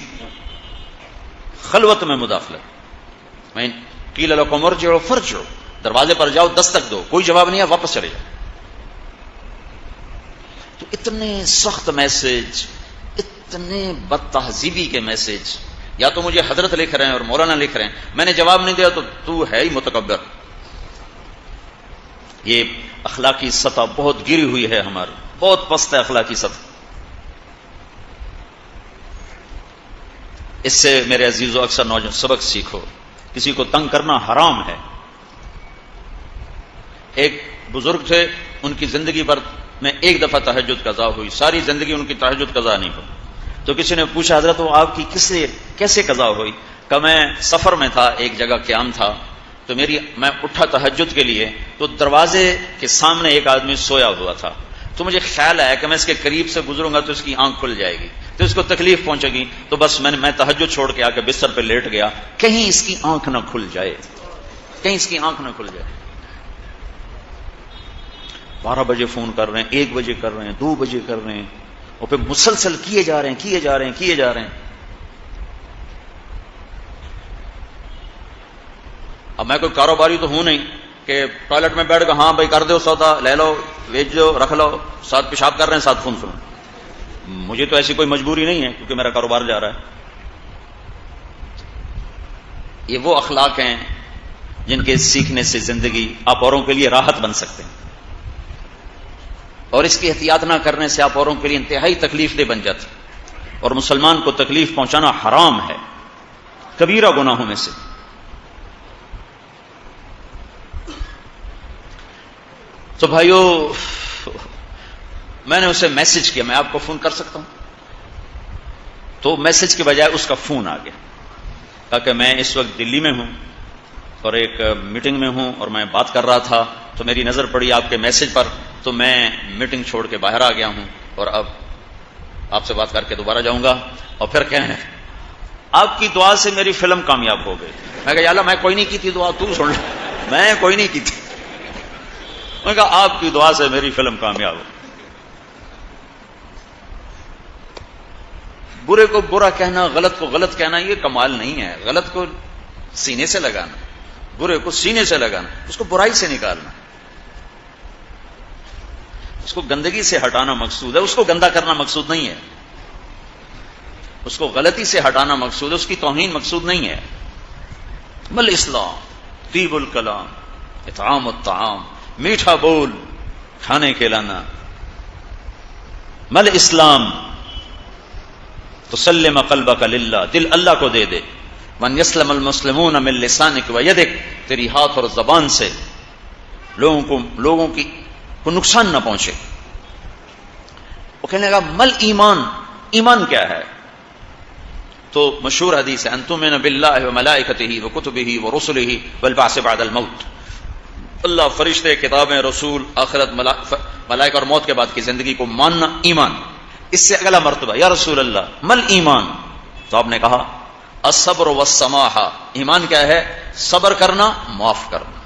خلوت میں مداخلت، میں قیل لکم ارجعوا فارجعوا، دروازے پر جاؤ، دستک دو، کوئی جواب نہیں ہے، واپس چلے جاؤ۔ تو اتنے سخت میسج، اتنے بد تہذیبی کے میسج، یا تو مجھے حضرت لکھ رہے ہیں اور مولانا لکھ رہے ہیں، میں نے جواب نہیں دیا تو ہے ہی متکبر۔ یہ اخلاقی سطح بہت گری ہوئی ہے ہماری، بہت پست ہے اخلاقی سطح۔ اس سے میرے عزیزو اکثر نوجوان سبق سیکھو، کسی کو تنگ کرنا حرام ہے۔ ایک بزرگ تھے، ان کی زندگی پر میں ایک دفعہ تہجد قضا ہوئی، ساری زندگی ان کی تہجد قضا نہیں ہوئی۔ تو کسی نے پوچھا حضرت وہ آپ کی کیسے قضا ہوئی؟ کہ میں سفر میں تھا، ایک جگہ قیام تھا، تو میں اٹھا تہجد کے لیے، تو دروازے کے سامنے ایک آدمی سویا ہوا تھا، تو مجھے خیال آیا کہ میں اس کے قریب سے گزروں گا تو اس کی آنکھ کھل جائے گی، تو اس کو تکلیف پہنچے گی، تو بس میں تہجد چھوڑ کے آ کے بستر پہ لیٹ گیا، کہیں اس کی آنکھ نہ کھل جائے، کہیں اس کی آنکھ نہ کھل جائے۔ 12 بجے فون کر رہے ہیں، 1 بجے کر رہے ہیں، 2 بجے کر رہے ہیں، اور پھر مسلسل کیے جا رہے ہیں۔ اب میں کوئی کاروباری تو ہوں نہیں کہ ٹوائلٹ میں بیٹھ کے ہاں بھائی کر دو سودا، لے لو، بیچ دو، رکھ لو، ساتھ پیشاب کر رہے ہیں، ساتھ فون سنو۔ مجھے تو ایسی کوئی مجبوری نہیں ہے کیونکہ میرا کاروبار جا رہا ہے۔ یہ وہ اخلاق ہیں جن کے سیکھنے سے زندگی آپ اوروں کے لیے راحت بن سکتے ہیں، اور اس کی احتیاط نہ کرنے سے آپ اوروں کے لیے انتہائی تکلیف دہ بن جاتے ہیں، اور مسلمان کو تکلیف پہنچانا حرام ہے، کبیرہ گناہوں میں سے۔ تو بھائیو، میں نے اسے میسج کیا، میں آپ کو فون کر سکتا ہوں؟ تو میسج کے بجائے اس کا فون آ گیا، کہا کہ میں اس وقت دلی میں ہوں اور ایک میٹنگ میں ہوں اور میں بات کر رہا تھا، تو میری نظر پڑی آپ کے میسج پر، تو میں میٹنگ چھوڑ کے باہر آ گیا ہوں اور اب آپ سے بات کر کے دوبارہ جاؤں گا۔ اور پھر کیا ہے، آپ کی دعا سے میری فلم کامیاب ہو گئی۔ میں کہا یا اللہ میں کوئی نہیں کی تھی دعا، تو سن، میں کوئی نہیں کی تھی۔ میں کہا آپ کی دعا سے میری فلم کامیاب ہو۔ برے کو برا کہنا، غلط کو غلط کہنا، یہ کمال نہیں ہے۔ غلط کو سینے سے لگانا، برے کو سینے سے لگانا، اس کو برائی سے نکالنا، اس کو گندگی سے ہٹانا مقصود ہے، اس کو گندا کرنا مقصود نہیں ہے، اس کو غلطی سے ہٹانا مقصود ہے، اس کی توہین مقصود نہیں ہے۔ بل اسلام طیب الکلام اطعام الطعام، میٹھا بول، کھانے کھلانا۔ مل اسلام تسلم قلبک للہ، دل اللہ کو دے دے۔ من یسلم المسلمون من لسانک و یدک، تیری ہاتھ اور زبان سے لوگوں کو نقصان نہ پہنچے۔ وہ کہنے لگا مل ایمان، ایمان کیا ہے؟ تو مشہور حدیث ہے ان تؤمن باللہ وملائکتہ وکتبہ ورسلہ والبعث بعد الموت، اللہ، فرشتے، کتابیں، رسول، آخرت، ملائکہ اور موت کے بعد کی زندگی کو ماننا ایمان۔ اس سے اگلا مرتبہ یا رسول اللہ مل ایمان؟ تو آپ نے کہا الصبر والسماحہ، ایمان کیا ہے؟ صبر کرنا، معاف کرنا،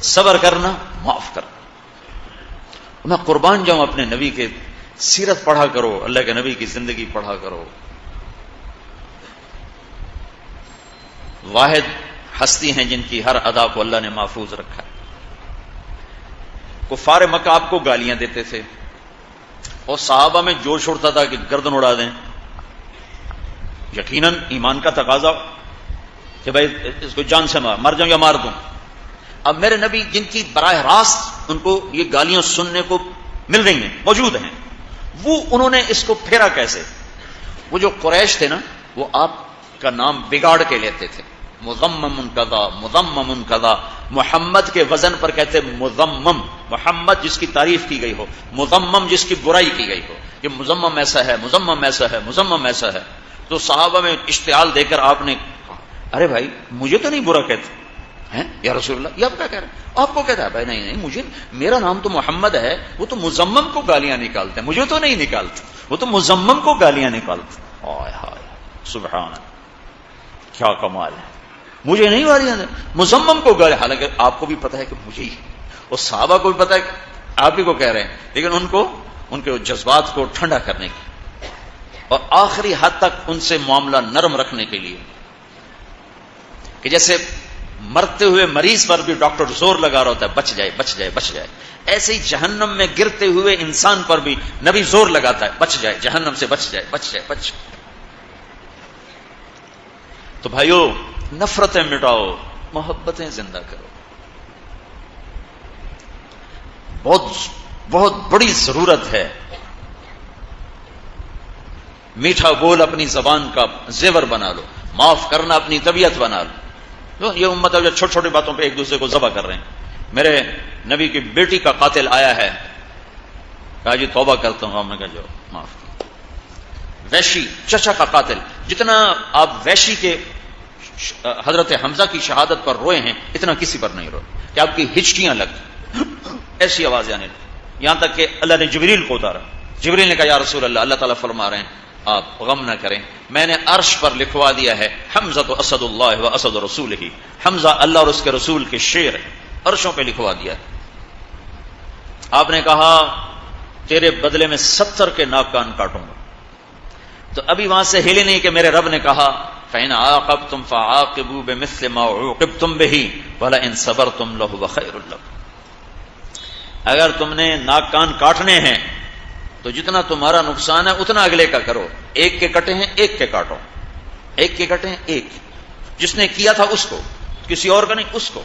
صبر کرنا، معاف کرنا۔ میں قربان جاؤں اپنے نبی کے سیرت پڑھا کرو، اللہ کے نبی کی زندگی پڑھا کرو۔ واحد ہستی ہیں جن کی ہر ادا کو اللہ نے محفوظ رکھا ہے۔ کفار مکہ آپ کو گالیاں دیتے تھے اور صحابہ میں جوش اڑتا تھا کہ گردن اڑا دیں۔ یقیناً ایمان کا تقاضا کہ بھائی اس کو جان سے مر جاؤں یا مار دوں۔ اب میرے نبی جن کی براہ راست ان کو یہ گالیاں سننے کو مل رہی ہیں، موجود ہیں، وہ انہوں نے اس کو پھیرا کیسے؟ وہ جو قریش تھے نا، وہ آپ کا نام بگاڑ کے لیتے تھے، مذمم کذا، مذمم کذا، محمد کے وزن پر کہتے مذمم، محمد جس کی تعریف کی گئی ہو، مذمم جس کی برائی کی گئی ہو، کہ مذمم ایسا ہے، مذمم ایسا ہے، مذمم ایسا ہے۔ تو صحابہ میں اشتعال دے کر آپ نے کہا ارے بھائی مجھے تو نہیں برا کہتے ہیں یا رسول اللہ، یہ آپ کیا کہہ رہے ہیں؟ آپ کو کہتا ہے بھائی نہیں مجھے، میرا نام تو محمد ہے، وہ تو مذمم کو گالیاں نکالتے ہیں، مجھے تو نہیں نکالتے، وہ تو مذمم کو گالیاں نکالتے۔ ہائے ہائے سبحان اللہ، کیا کمال ہے، مجھے نہیں گالیاں دیں، مذمم کو گالیاں، حالانکہ آپ کو بھی پتا ہے کہ مجھے ہی، اور صحابہ کو بھی پتا ہے کہ آپ ہی کو کہہ رہے ہیں، لیکن ان کو ان کے جذبات کو ٹھنڈا کرنے کی اور آخری حد تک ان سے معاملہ نرم رکھنے کے لیے، کہ جیسے مرتے ہوئے مریض پر بھی ڈاکٹر زور لگا رہا ہوتا ہے بچ جائے بچ جائے بچ جائے، ایسے ہی جہنم میں گرتے ہوئے انسان پر بھی نبی زور لگاتا ہے بچ جائے، جہنم سے بچ جائے بچ جائے بچ جائے۔ تو بھائیو نفرتیں مٹاؤ، محبتیں زندہ کرو، بہت بڑی ضرورت ہے۔ میٹھا بول اپنی زبان کا زیور بنا لو، معاف کرنا اپنی طبیعت بنا لو۔ یہ امت ہے جو چھوٹی چھوٹی باتوں پہ ایک دوسرے کو ذبح کر رہے ہیں۔ میرے نبی کی بیٹی کا قاتل آیا ہے، کہا جی توبہ کرتا ہوں، ہم نے کہا جو معاف کر۔ ویشی چچا کا قاتل، جتنا آپ ویشی کے حضرت حمزہ کی شہادت پر روئے ہیں اتنا کسی پر نہیں روئے، کہ آپ کی ہچکیاں لگ ایسی آوازیں آنے لگی، یہاں تک کہ اللہ نے جبریل کو اتارا۔ جبریل نے کہا یا رسول اللہ، اللہ تعالیٰ فرما رہے ہیں آپ غم نہ کریں، میں نے عرش پر لکھوا دیا ہے حمزہ تو اسد اللہ و اسد رسول ہی، حمزہ اللہ اور اس کے رسول کے شیر ہے، عرشوں پہ لکھوا دیا ہے۔ آپ نے کہا تیرے بدلے میں 70 کے ناک کان کاٹوں گا۔ تو ابھی وہاں سے ہلے نہیں کہ میرے رب نے کہا فَإِنْ عَاقَبْتُمْ فَعَاقِبُوا بِمِثْلِ مَا عُوقِبْتُمْ بِهِ وَلَئِنْ صَبَرْتُمْ لَهُوَ خَيْرٌ لَكُمْ، اگر تم نے ناک کان کاٹنے ہیں تو جتنا تمہارا نقصان ہے اتنا اگلے کا کرو، ایک کے کٹے ہیں ایک کے کاٹو، ایک کے کٹے ہیں ایک، جس نے کیا تھا اس کو، کسی اور کا نہیں، اس کو،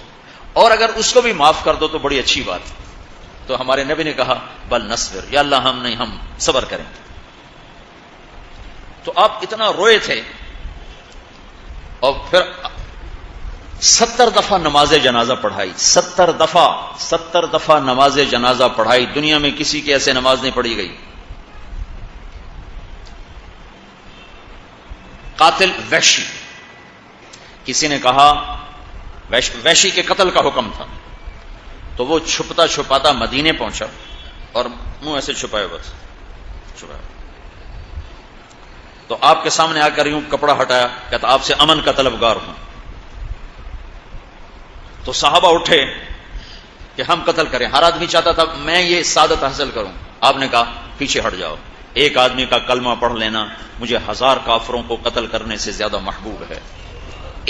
اور اگر اس کو بھی معاف کر دو تو بڑی اچھی بات ہے۔ تو ہمارے نبی نے کہا بل نصبر، یا اللہ ہم نہیں، ہم صبر کریں۔ تو آپ اتنا روئے تھے، اور پھر 70 دفعہ نماز جنازہ پڑھائی، 70 دفعہ نماز جنازہ پڑھائی، دنیا میں کسی کی ایسے نماز نہیں پڑھی گئی۔ قاتل وحشی، کسی نے کہا وحشی کے قتل کا حکم تھا، تو وہ چھپتا چھپاتا مدینے پہنچا اور منہ ایسے چھپائے، بس چھپایا، تو آپ کے سامنے آ کر یوں کپڑا ہٹایا، کہتا آپ سے امن کا طلبگار ہوں۔ تو صحابہ اٹھے کہ ہم قتل کریں، ہر آدمی چاہتا تھا میں یہ سعادت حاصل کروں۔ آپ نے کہا پیچھے ہٹ جاؤ، ایک آدمی کا کلمہ پڑھ لینا مجھے 1000 کافروں کو قتل کرنے سے زیادہ محبوب ہے،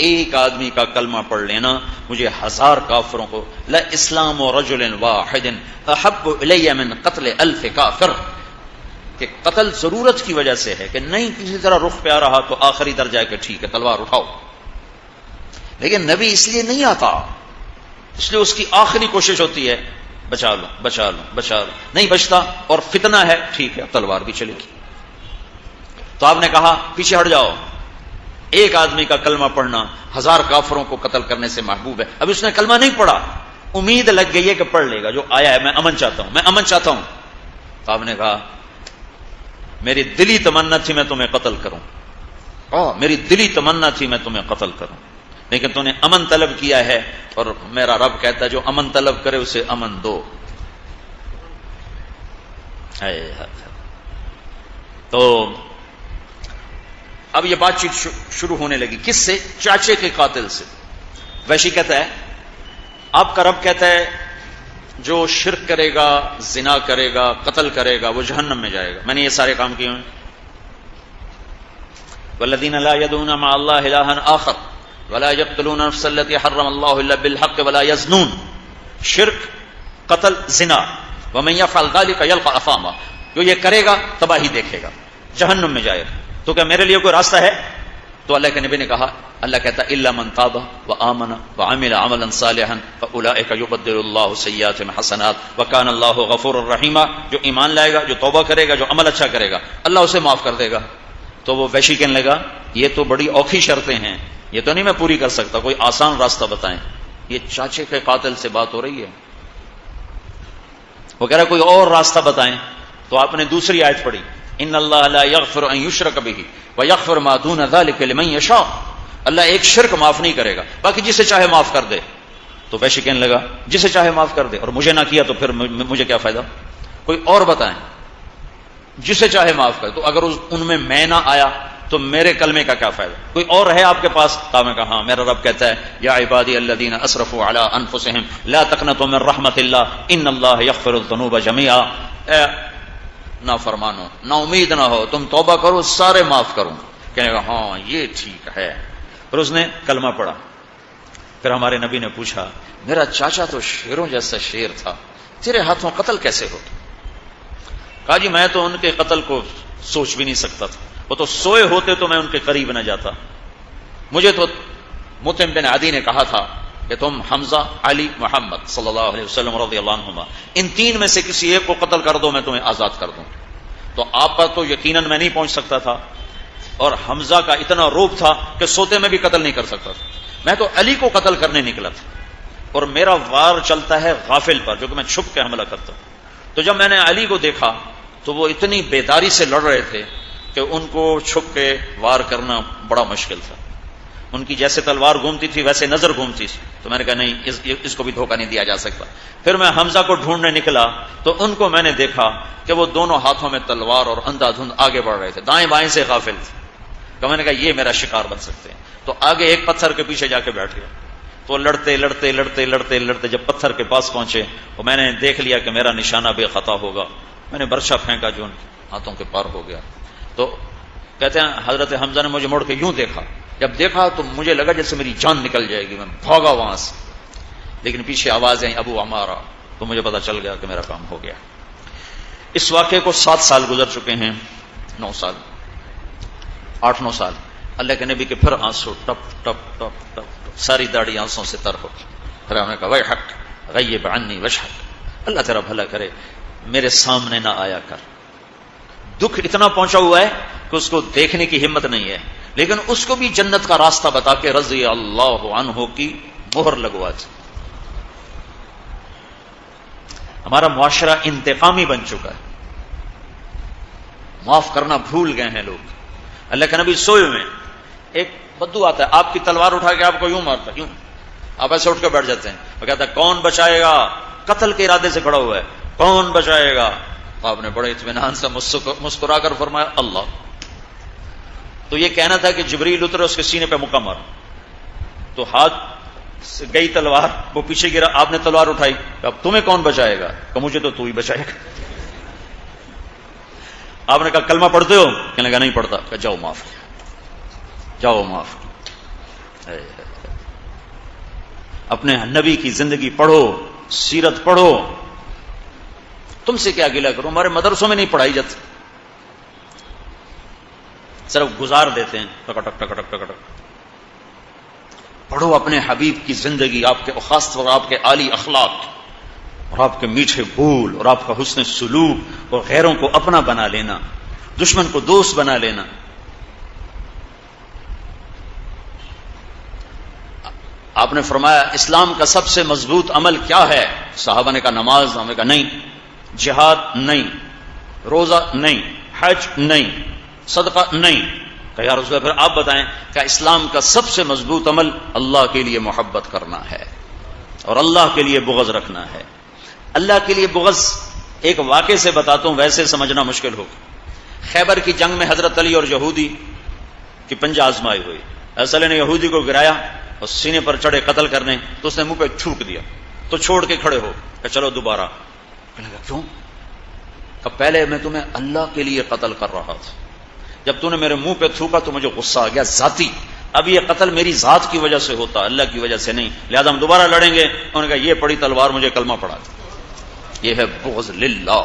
ایک آدمی کا کلمہ پڑھ لینا مجھے 1000 کافروں کو، لا اسلام رجل واحد احب الی من قتل 1000 کافر، کہ قتل ضرورت کی وجہ سے ہے، کہ نہیں کسی طرح رخ پہ آ رہا تو آخری درجہ ہے کہ ٹھیک ہے تلوار اٹھاؤ، لیکن نبی اس لیے نہیں آتا، اس لیے اس کی آخری کوشش ہوتی ہے بچا لو بچا لو بچا لو، نہیں بچتا اور فتنہ ہے، ٹھیک ہے تلوار بھی چلے گی۔ تو آپ نے کہا پیچھے ہٹ جاؤ، ایک آدمی کا کلمہ پڑھنا 1000 کافروں کو قتل کرنے سے محبوب ہے۔ اب اس نے کلمہ نہیں پڑھا، امید لگ گئی ہے کہ پڑھ لے گا، جو آیا ہے میں امن چاہتا ہوں، میں امن چاہتا ہوں۔ تو آپ نے کہا میری دلی تمنا تھی میں تمہیں قتل کروں، میری دلی تمنا تھی میں تمہیں قتل کروں، لیکن تو نے امن طلب کیا ہے، اور میرا رب کہتا ہے جو امن طلب کرے اسے امن دو۔ تو اب یہ بات چیت شروع ہونے لگی، کس سے؟ چاچے کے قاتل سے۔ وحشی کہتا ہے آپ کا رب کہتا ہے جو شرک کرے گا، زنا کرے گا، قتل کرے گا، وہ جہنم میں جائے گا۔ میں نے یہ سارے کام کیے ہیں۔ والذین لا يدعون مع اللہ الہا آخر ولا يقتلون النفس التي حرم اللہ الا بالحق ولا يزنون، شرک، قتل، زنا، ومن يفعل ذلك يلقى اثاما، جو یہ کرے گا تباہی دیکھے گا، جہنم میں جائے گا۔ تو کیا میرے لیے کوئی راستہ ہے؟ تو اللہ کے نبی نے کہا، اللہ کہتا الا من تاب وآمن وعمل عملا صالحا فاولئک یبدل اللہ سیئاتہم حسنات وکان اللہ غفورا رحیما، جو ایمان لائے گا، جو توبہ کرے گا، جو عمل اچھا کرے گا، اللہ اسے معاف کر دے گا۔ تو وہ وحشی کہنے لگا یہ تو بڑی اوکھی شرطیں ہیں، یہ تو نہیں میں پوری کر سکتا، کوئی آسان راستہ بتائیں۔ یہ چاچے کے قاتل سے بات ہو رہی ہے، وہ کہہ رہا کوئی اور راستہ بتائیں۔ تو آپ نے دوسری آیت پڑھی، ان اللہ لا یغفر ان یشرک بہ ویغفر ما دون ذلک لمن یشاء، اللہ ایک شرک معاف نہیں کرے گا، باقی جسے چاہے معاف کر دے۔ تو ویسے کہنے لگا جسے چاہے معاف کر دے، اور مجھے نہ کیا تو پھر مجھے کیا فائدہ؟ کوئی اور بتائیں، جسے چاہے معاف کر۔ تو اگر ان میں نہ آیا تو میرے کلمے کا کیا فائدہ؟ کوئی اور ہے آپ کے پاس؟ تو میں کہا ہاں، میرا رب کہتا ہے یا عبادی الذین اسرفوا علی انفسہم لا تقنطوا من رحمت اللہ ان اللہ یغفر الذنوب جميعا، نافرمانو نا امید نہ ہو، تم توبہ کرو سارے معاف کروں۔ کہنے لگا ہاں یہ ٹھیک ہے، پھر اس نے کلمہ پڑھا۔ پھر ہمارے نبی نے پوچھا میرا چاچا تو شیروں جیسا شیر تھا، تیرے ہاتھوں قتل کیسے ہوتا؟ کہا جی میں تو ان کے قتل کو سوچ بھی نہیں سکتا تھا، وہ تو سوئے ہوتے تو میں ان کے قریب نہ جاتا۔ مجھے تو مطعم بن عدی نے کہا تھا کہ تم حمزہ، علی، محمد صلی اللہ علیہ وسلم رضی اللہ عنہما ان تین میں سے کسی ایک کو قتل کر دو میں تمہیں آزاد کر دوں۔ تو آپ پر تو یقیناً میں نہیں پہنچ سکتا تھا، اور حمزہ کا اتنا روب تھا کہ سوتے میں بھی قتل نہیں کر سکتا تھا، میں تو علی کو قتل کرنے نکلا تھا، اور میرا وار چلتا ہے غافل پر جو کہ میں چھپ کے حملہ کرتا ہوں۔ تو جب میں نے علی کو دیکھا تو وہ اتنی بیداری سے لڑ رہے تھے کہ ان کو چھپ کے وار کرنا بڑا مشکل تھا، ان کی جیسے تلوار گھومتی تھی ویسے نظر گھومتی تھی۔ تو میں نے کہا نہیں اس کو بھی دھوکہ نہیں دیا جا سکتا۔ پھر میں حمزہ کو ڈھونڈنے نکلا تو ان کو میں نے دیکھا کہ وہ دونوں ہاتھوں میں تلوار اور اندھا دھند آگے بڑھ رہے تھے، دائیں بائیں سے غافل تھے۔ تو میں نے کہا یہ میرا شکار بن سکتے ہیں، تو آگے ایک پتھر کے پیچھے جا کے بیٹھ گیا۔ تو لڑتے لڑتے لڑتے لڑتے لڑتے جب پتھر کے پاس پہنچے تو میں نے دیکھ لیا کہ میرا نشانہ بے خطا ہوگا، میں نے برچا پھینکا جو ان کے ہاتھوں کے پار ہو گیا۔ تو کہتے ہیں حضرت حمزہ نے مجھے موڑ کے یوں دیکھا، جب دیکھا تو مجھے لگا جیسے میری جان نکل جائے گی، میں بھاگا وہاں سے، لیکن پیچھے آواز آئی ابو عمارہ، تو مجھے پتا چل گیا کہ میرا کام ہو گیا۔ اس واقعے کو 7 سال گزر چکے ہیں، 9 سال، 8-9 سال۔ اللہ کے نبی کے پھر آنسو ٹپ ٹپ ٹپ ٹپ ٹپ، ساری داڑھی آنسوں سے تر ہو گئی۔ پھر ہم نے کہا ویحک غیب عنی وجہک، اللہ تیرا بھلا کرے میرے سامنے نہ آیا کر۔ دکھ اتنا پہنچا ہوا ہے کہ اس کو دیکھنے کی ہمت نہیں ہے، لیکن اس کو بھی جنت کا راستہ بتا کے رضی اللہ عنہ کی مہر لگوا دی۔ ہمارا معاشرہ انتقامی بن چکا ہے، معاف کرنا بھول گئے ہیں لوگ۔ اللہ کے نبی سوئے میں ایک بدو آتا ہے، آپ کی تلوار اٹھا کے آپ کو یوں مارتا ہے، یوں آپ ایسے اٹھ کے بیٹھ جاتے ہیں، وہ کہتا ہے کون بچائے گا؟ قتل کے ارادے سے کھڑا ہوا ہے، کون بچائے گا؟ تو آپ نے بڑے اطمینان سے مسکرا کر فرمایا اللہ۔ تو یہ کہنا تھا کہ جبریل اترے اس کے سینے پہ مکہ مارا، تو ہاتھ سے گئی تلوار، وہ پیچھے گرا، آپ نے تلوار اٹھائی، اب تمہیں کون بچائے گا؟ کہ مجھے تو ہی بچائے گا۔ آپ نے کہا کلمہ پڑھتے ہو؟ کہنے لگا نہیں پڑھتا۔ کہ جاؤ معاف کیا، جاؤ معاف کیا۔ اپنے نبی کی زندگی پڑھو، سیرت پڑھو، تم سے کیا گلہ کرو؟ ہمارے مدرسوں میں نہیں پڑھائی جاتی، صرف گزار دیتے ہیں ٹکٹک ٹکٹک ٹکٹک۔ پڑھو اپنے حبیب کی زندگی، آپ کے خاص طور آپ کے عالی اخلاق اور آپ کے میٹھے بول اور آپ کا حسن سلوک اور غیروں کو اپنا بنا لینا، دشمن کو دوست بنا لینا۔ آپ نے فرمایا اسلام کا سب سے مضبوط عمل کیا ہے؟ صحابہ نے کہا نماز، ہم نے کہا نہیں، جہاد نہیں، روزہ نہیں، حج نہیں، صدقہ نہیں. کہ یا رسول اللہ پھر آپ بتائیں کہ اسلام کا سب سے مضبوط عمل اللہ کے لیے محبت کرنا ہے اور اللہ کے لیے بغض رکھنا ہے. اللہ کے لیے بغض ایک واقعے سے بتاتا ہوں، ویسے سمجھنا مشکل ہوگا. خیبر کی جنگ میں حضرت علی اور یہودی کی پنجہ آزمائی ہوئی. حضرت علی نے یہودی کو گرایا اور سینے پر چڑھے قتل کرنے، تو اس نے منہ پہ تھوک دیا تو چھوڑ کے کھڑے ہو کہ چلو دوبارہ. کہنے لگا کیوں؟ کہ پہلے میں تمہیں اللہ کے لیے قتل کر رہا تھا، جب تم نے میرے منہ پہ تھوکا تو مجھے غصہ آ گیا ذاتی. اب یہ قتل میری ذات کی وجہ سے ہوتا، اللہ کی وجہ سے نہیں، لہذا ہم دوبارہ لڑیں گے. انہوں نے کہا یہ پڑی تلوار مجھے کلمہ پڑھا دے. یہ ہے بغض للہ.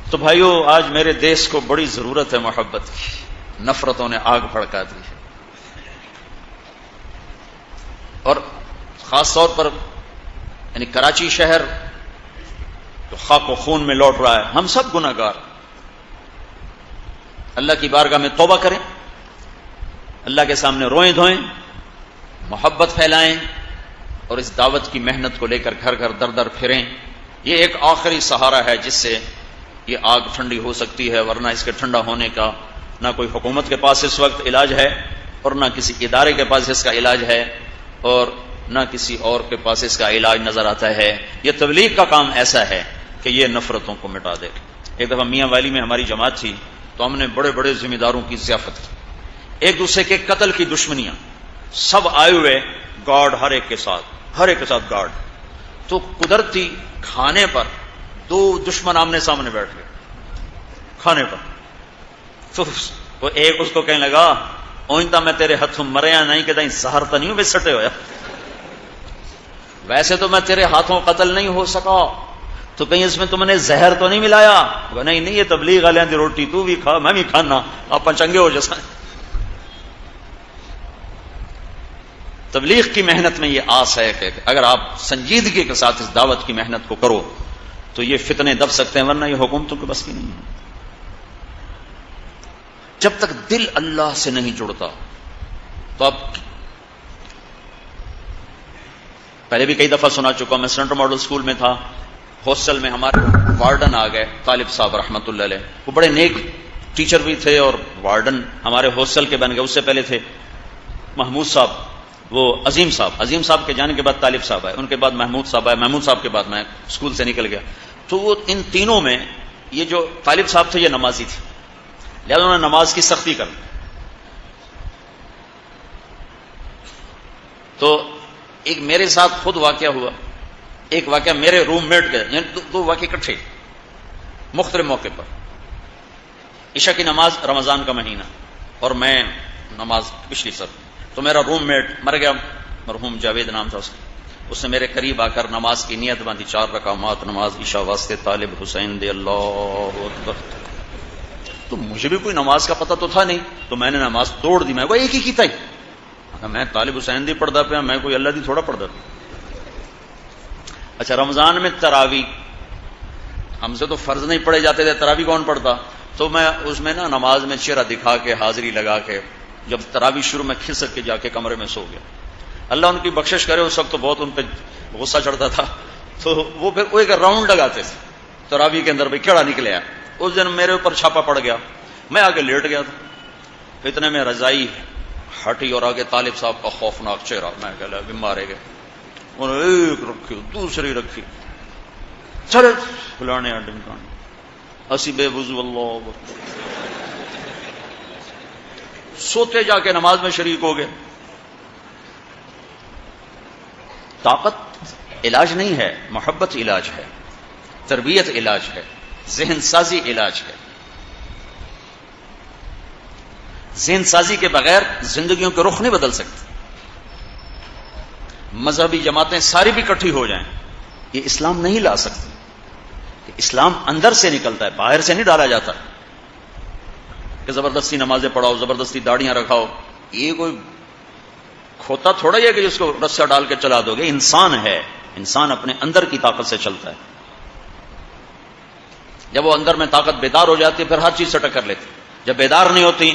تو بھائیو آج میرے دیش کو بڑی ضرورت ہے محبت کی. نفرتوں نے آگ بھڑکا دی ہے، اور خاص طور پر یعنی کراچی شہر تو خاک و خون میں لوٹ رہا ہے. ہم سب گناہ گار. اللہ کی بارگاہ میں توبہ کریں، اللہ کے سامنے روئیں دھوئیں، محبت پھیلائیں، اور اس دعوت کی محنت کو لے کر گھر گھر در در پھریں. یہ ایک آخری سہارا ہے جس سے یہ آگ ٹھنڈی ہو سکتی ہے، ورنہ اس کے ٹھنڈا ہونے کا نہ کوئی حکومت کے پاس اس وقت علاج ہے، اور نہ کسی ادارے کے پاس اس کا علاج ہے، اور نہ کسی اور کے پاس اس کا علاج نظر آتا ہے. یہ تبلیغ کا کام ایسا ہے کہ یہ نفرتوں کو مٹا دے. ایک دفعہ میاں والی میں ہماری جماعت تھی تو ہم نے بڑے بڑے ذمہ داروں کی ضیافت کی. ایک دوسرے کے قتل کی دشمنیاں، سب آئے ہوئے گارڈ، ہر ایک کے ساتھ گارڈ. تو قدرتی کھانے پر دو دشمن آمنے سامنے بیٹھ گئے کھانے پر. تو وہ ایک اس کو کہنے لگا اونتا میں تیرے ہاتھوں مریا نہیں کہ دیں زہر تو نہیں ہو سٹے ہویا، ویسے تو میں تیرے ہاتھوں قتل نہیں ہو سکا، تو کہیں اس میں تم نے زہر تو نہیں ملایا؟ نہیں یہ تبلیغ والوں کی روٹی تو بھی کھا میں بھی کھانا، آپ چنگے ہو جیسا. تبلیغ کی محنت میں یہ آس ہے کہ اگر آپ سنجیدگی کے ساتھ اس دعوت کی محنت کو کرو تو یہ فتنے دب سکتے ہیں، ورنہ یہ حکومتوں کے بس کی نہیں ہے. جب تک دل اللہ سے نہیں جڑتا تو آپ پہلے بھی کئی دفعہ سنا چکا. میں سینٹر ماڈل اسکول میں تھا، ہاسٹل میں ہمارے وارڈن آ گئے طالب صاحب رحمۃ اللہ علیہ. وہ بڑے نیک ٹیچر بھی تھے اور وارڈن ہمارے ہاسٹل کے بن گئے. اس سے پہلے تھے محمود صاحب، وہ عظیم صاحب کے جانے کے بعد طالب صاحب آئے، ان کے بعد محمود صاحب آئے، محمود صاحب کے بعد میں اسکول سے نکل گیا. تو وہ ان تینوں میں یہ جو طالب صاحب تھے یہ نمازی تھے، لہذا انہوں نے نماز کی سختی کر. تو ایک میرے ساتھ خود واقعہ ہوا، ایک واقعہ میرے روم میٹ کے، یعنی دو واقعے اکٹھے مختلف موقع پر. عشاء کی نماز، رمضان کا مہینہ، اور میں نماز پچھلی سر. تو میرا روم میٹ مر گیا، مرحوم جاوید نام تھا اس نے میرے قریب آ کر نماز کی نیت باندھی، 4 رکعات نماز عشاء واسطے طالب حسین دے اللہ اکبر. تو مجھے بھی کوئی نماز کا پتہ تو تھا نہیں، تو میں نے نماز توڑ دی. میں ایک ہی کی تھی، میں طالب حسین دی پڑھتا پیا، میں کوئی اللہ دی تھوڑا پڑھتا پیا. اچھا رمضان میں تراوی ہم سے تو فرض نہیں پڑھے جاتے تھے، تراوی کون پڑھتا؟ تو میں اس میں نا نماز میں چہرہ دکھا کے حاضری لگا کے جب تراوی شروع میں کھسک کے جا کے کمرے میں سو گیا. اللہ ان کی بخشش کرے، اس وقت تو بہت ان پہ غصہ چڑھتا تھا. تو وہ پھر وہ ایک راؤنڈ لگاتے تھے تراوی کے اندر، بھائی کیڑا نکلے آیا. اس دن میرے اوپر چھاپا پڑ گیا، میں آگے لیٹ گیا تھا. اتنے میں رضائی ہٹی اور آگے طالب صاحب کا خوفناک چہرہ. میں کہا ابھی مارے گئے. انہوں نے ایک رکھی دوسری رکھی، چلے فلانے ڈمکانے اسی بے وضو اللہ سوتے جا کے نماز میں شریک ہو گئے. طاقت علاج نہیں ہے، محبت علاج ہے، تربیت علاج ہے، ذہن سازی علاج ہے. ذہن سازی کے بغیر زندگیوں کے رخ نہیں بدل سکتے. مذہبی جماعتیں ساری بھی اکٹھی ہو جائیں، یہ اسلام نہیں لا سکتی. اسلام اندر سے نکلتا ہے، باہر سے نہیں ڈالا جاتا کہ زبردستی نمازیں پڑھاؤ، زبردستی داڑیاں رکھاؤ. یہ کوئی کھوتا تھوڑا ہی ہے کہ جس کو رسہ ڈال کے چلا دو گے. انسان ہے، انسان اپنے اندر کی طاقت سے چلتا ہے. جب وہ اندر میں طاقت بیدار ہو جاتی ہے پھر ہر چیز سے ٹکر لیتی. جب بیدار نہیں ہوتی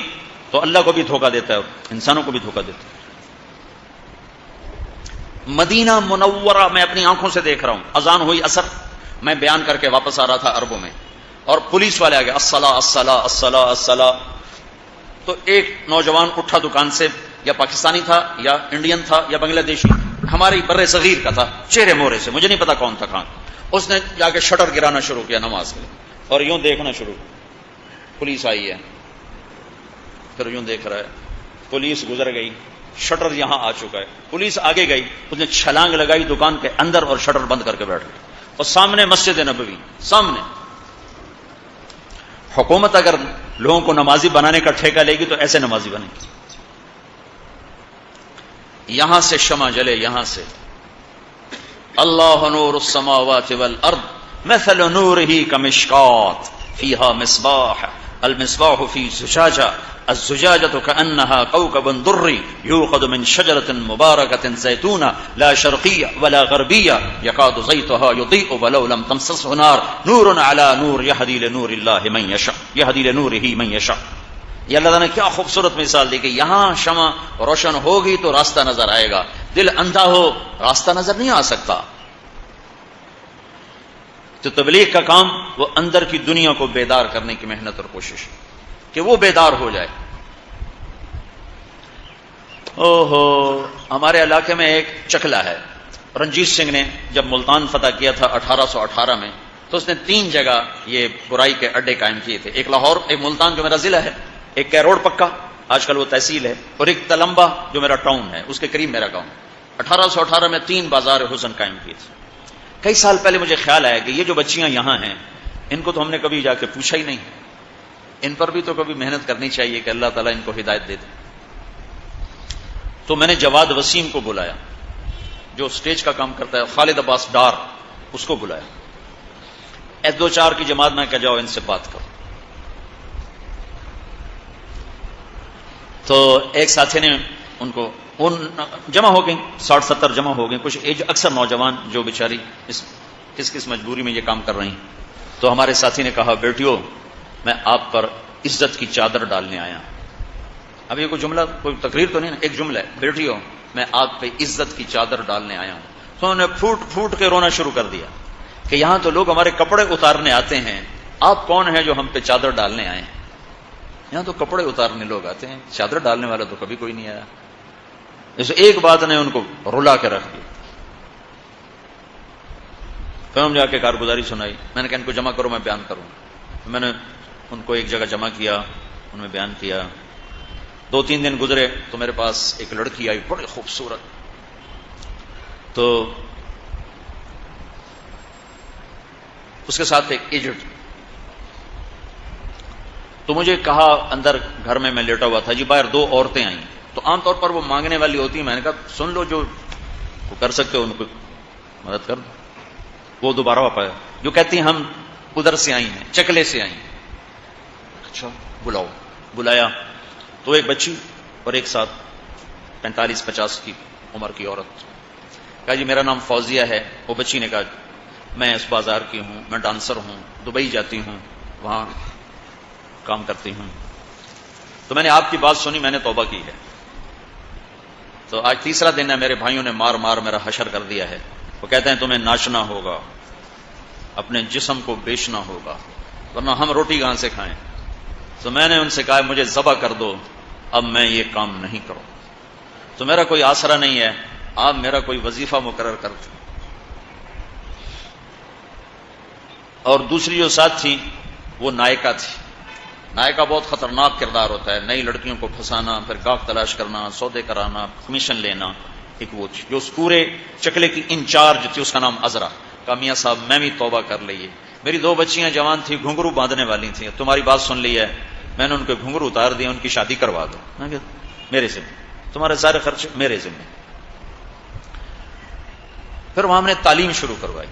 تو اللہ کو بھی دھوکہ دیتا ہے اور انسانوں کو بھی دھوکہ دیتا ہے. مدینہ منورہ میں اپنی آنکھوں سے دیکھ رہا ہوں، اذان ہوئی عصر، میں بیان کر کے واپس آ رہا تھا عربوں میں، اور پولیس والے آ گئے، الصلاۃ الصلاۃ الصلاۃ الصلاۃ. تو ایک نوجوان اٹھا دکان سے، یا پاکستانی تھا یا انڈین تھا یا بنگلہ دیشی، ہماری بر صغیر کا تھا، چہرے مورے سے، مجھے نہیں پتا کون تھا کہاں. اس نے جا کے شٹر گرانا شروع کیا نماز کے لیے، اور یوں دیکھنا شروع. پولیس آئی ہے، پھر یوں دیکھ رہا ہے. پولیس گزر گئی، شٹر یہاں آ چکا ہے. پولیس آگے گئی، اس نے چھلانگ لگائی دکان کے اندر اور شٹر بند کر کے بیٹھ گئی. اور سامنے مسجد نبوی، سامنے. حکومت اگر لوگوں کو نمازی بنانے کا ٹھیکہ لے گی تو ایسے نمازی بنے گی. یہاں سے شمع جلے، یہاں سے اللہ نور السماوات والارض مثل نورہ کمشکات فیہا مصباح المصباح فی زجاجہ الزجاجة كأنها كوكب دري يوقد من شجرة مباركة زيتونة لا شرقية ولا غربية يكاد زيتها يضيء ولو لم تمسسه نار نور على نور يهدي لنور الله من يشاء يهدي لنوره من يشاء. یہ اللہ تعالیٰ نے کیا خوبصورت مثال دی کہ یہاں شمع روشن ہوگی تو راستہ نظر آئے گا، دل اندھا ہو راستہ نظر نہیں آ سکتا. تو تبلیغ کا کام وہ اندر کی دنیا کو بیدار کرنے کی محنت اور کوشش کہ وہ بیدار ہو جائے. ہمارے علاقے میں ایک چکلا ہے، رنجیت سنگھ نے جب ملتان فتح کیا تھا 1818 میں، تو اس نے 3 جگہ یہ برائی کے اڈے قائم کیے تھے. ایک لاہور، ایک ملتان جو میرا ضلع ہے، ایک کیروڑ پکا آج کل وہ تحصیل ہے، اور ایک تلمبا جو میرا ٹاؤن ہے، اس کے قریب میرا گاؤں. 1818 میں 3 بازار حسن قائم کیے تھے. کئی سال پہلے مجھے خیال آیا کہ یہ جو بچیاں یہاں ہیں ان کو تو ہم نے کبھی جا کے پوچھا ہی نہیں، ان پر بھی تو کبھی محنت کرنی چاہیے کہ اللہ تعالیٰ ان کو ہدایت دے دے. تو میں نے جواد وسیم کو بلایا جو سٹیج کا کام کرتا ہے، خالد عباس ڈار اس کو بلایا. 2-4 کی جماعت میں کہ جاؤ ان سے بات کرو. تو ایک ساتھی نے ان کو جمع ہو گئی، 60-70 جمع ہو گئے. کچھ اکثر نوجوان جو بیچاری کس مجبوری میں یہ کام کر رہی ہیں. تو ہمارے ساتھی نے کہا بیٹیوں میں آپ پر عزت کی چادر ڈالنے آیا. اب یہ کوئی جملہ، کوئی تقریر تو نہیں نا، ایک جملہ ہے، بیٹیوں میں آپ پہ عزت کی چادر ڈالنے آیا ہوں. تو انہوں نے پھوٹ پھوٹ کے رونا شروع کر دیا کہ یہاں تو لوگ ہمارے کپڑے اتارنے آتے ہیں، آپ کون ہیں جو ہم پہ چادر ڈالنے آئے ہیں؟ یہاں تو کپڑے اتارنے لوگ آتے ہیں، چادر ڈالنے والا تو کبھی کوئی نہیں آیا. اس ایک بات نے ان کو رلا کے رکھ دیا. پھر ہم جا کے کارگزاری سنائی. میں نے کہا ان کو جمع کرو میں بیان کروں. میں نے ان کو ایک جگہ جمع کیا، ان میں بیان کیا. 2-3 دن گزرے تو میرے پاس ایک لڑکی آئی بڑی خوبصورت. تو اس کے ساتھ ایک ایجنٹ. تو مجھے کہا اندر گھر میں لیٹا ہوا تھا، جی باہر 2 عورتیں آئیں. تو عام طور پر وہ مانگنے والی ہوتی ہیں. میں نے کہا سن لو، جو کر سکتے ہو ان کو مدد کر دو. وہ دوبارہ واپس آیا، جو کہتی ہیں ہم ادھر سے آئی ہیں، چکلے سے آئی ہیں. اچھا بلاؤ. بلایا تو ایک بچی اور ایک ساتھ 45-50 کی عمر کی عورت. کہا جی میرا نام فوزیہ ہے. وہ بچی نے کہا میں اس بازار کی ہوں، میں ڈانسر ہوں، دبئی جاتی ہوں، وہاں کام کرتی ہوں. تو میں نے آپ کی بات سنی، میں نے توبہ کی ہے. تو آج 3را دن ہے، میرے بھائیوں نے مار مار میرا حشر کر دیا ہے. وہ کہتے ہیں تمہیں ناچنا ہوگا، اپنے جسم کو بیچنا ہوگا، ورنہ ہم روٹی کہاں سے کھائیں. تو میں نے ان سے کہا مجھے ذبح کر دو، اب میں یہ کام نہیں کروں. تو میرا کوئی آسرا نہیں ہے، آپ میرا کوئی وظیفہ مقرر کر دیں. اور دوسری جو ساتھ تھی وہ نائکا تھی. نائکا بہت خطرناک کردار ہوتا ہے، نئی لڑکیوں کو پھنسانا، پھر گاہک تلاش کرنا، سودے کرانا، کمیشن لینا. ایک وہ تھی جو اس پورے چکلے کی انچارج تھی، اس کا نام عذرا. کہا میاں صاحب میں بھی توبہ کر لیے، میری 2 بچیاں جوان تھیں، گھنگرو باندھنے والی تھیں، تمہاری بات سن لی ہے، میں نے ان کے گھنگرو اتار دیے، ان کی شادی کروا دو. میرے ذمہ، تمہارے سارے خرچ میرے ذمہ. پھر وہاں ہم نے تعلیم شروع کروائی.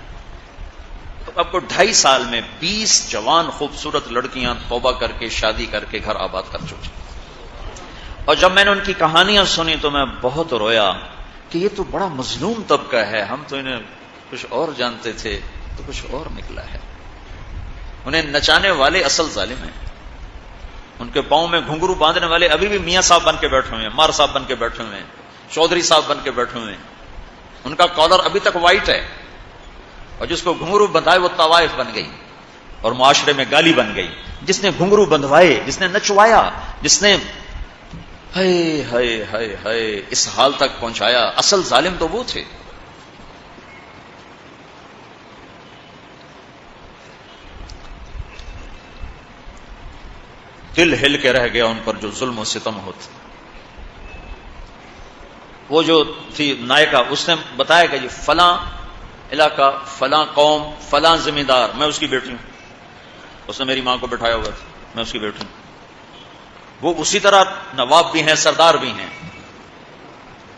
اب کو 2.5 سال میں 20 جوان خوبصورت لڑکیاں توبہ کر کے شادی کر کے گھر آباد کر چکی. اور جب میں نے ان کی کہانیاں سنی تو میں بہت رویا کہ یہ تو بڑا مظلوم طبقہ ہے، ہم تو انہیں کچھ اور جانتے تھے تو کچھ اور نکلا ہے. انہیں نچانے والے اصل ظالم ہیں، ان کے پاؤں میں گھنگرو باندھنے والے ابھی بھی میاں صاحب بن کے بیٹھے ہوئے ہیں، مار صاحب بن کے بیٹھے ہوئے ہیں، چودھری صاحب بن کے بیٹھے ہوئے ہیں. ان کا کالر ابھی تک وائٹ ہے. اور جس کو گھنگرو بندھائے وہ طوائف بن گئی اور معاشرے میں گالی بن گئی. جس نے گھنگرو بندھوائے، جس نے نچوایا، جس نے ہائے ہائے ہائے ہائے اس حال تک پہنچایا، اصل ظالم تو وہ تھے. دل ہل کے رہ گیا ان پر جو ظلم و ستم ہوتے. وہ جو تھی نائکا، اس نے بتایا کہ جی فلاں علاقہ، فلاں قوم، فلاں ذمہ دار، میں اس کی بیٹی ہوں. اس نے میری ماں کو بٹھایا ہوا تھا، میں اس کی بیٹی ہوں. وہ اسی طرح نواب بھی ہیں، سردار بھی ہیں،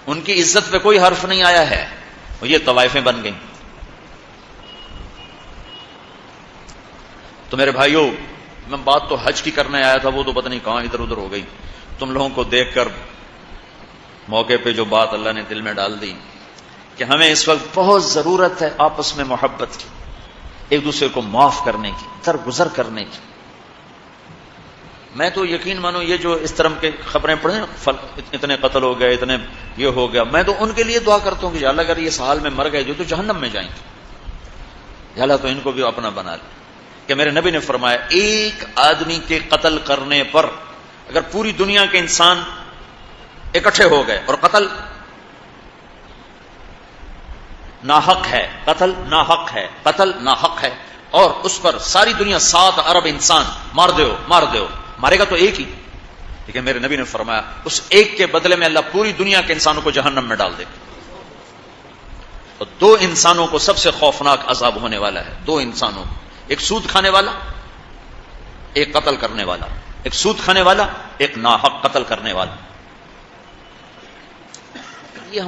ان کی عزت پہ کوئی حرف نہیں آیا ہے. یہ طوائفیں بن گئیں. تو میرے بھائیوں، میں بات تو حج کی کرنے آیا تھا، وہ تو پتہ نہیں کہاں ادھر ادھر ہو گئی. تم لوگوں کو دیکھ کر موقع پہ جو بات اللہ نے دل میں ڈال دی کہ ہمیں اس وقت بہت ضرورت ہے آپس میں محبت کی، ایک دوسرے کو معاف کرنے کی، درگزر کرنے کی. میں تو یقین مانو یہ جو اس طرح کے خبریں پڑھیں، اتنے قتل ہو گئے، اتنے یہ ہو گیا، میں تو ان کے لیے دعا کرتا ہوں کہ یا اللہ اگر یہ اس حال میں مر گئے جو تو جہنم میں جائیں گے، یا اللہ تو ان کو بھی اپنا بنا لے. کہ میرے نبی نے فرمایا ایک آدمی کے قتل کرنے پر اگر پوری دنیا کے انسان اکٹھے ہو گئے اور قتل ناحق ہے، قتل ناحق ہے، قتل ناحق ہے، اور اس پر ساری دنیا 7 ارب انسان مار دو، مارے گا تو ایک ہی. لیکن میرے نبی نے فرمایا اس ایک کے بدلے میں اللہ پوری دنیا کے انسانوں کو جہنم میں ڈال دے گا. اور 2 انسانوں کو سب سے خوفناک عذاب ہونے والا ہے. 2 انسانوں، ایک سود کھانے والا، ایک قتل کرنے والا. ایک سود کھانے والا، ایک ناحق قتل کرنے والا. یہ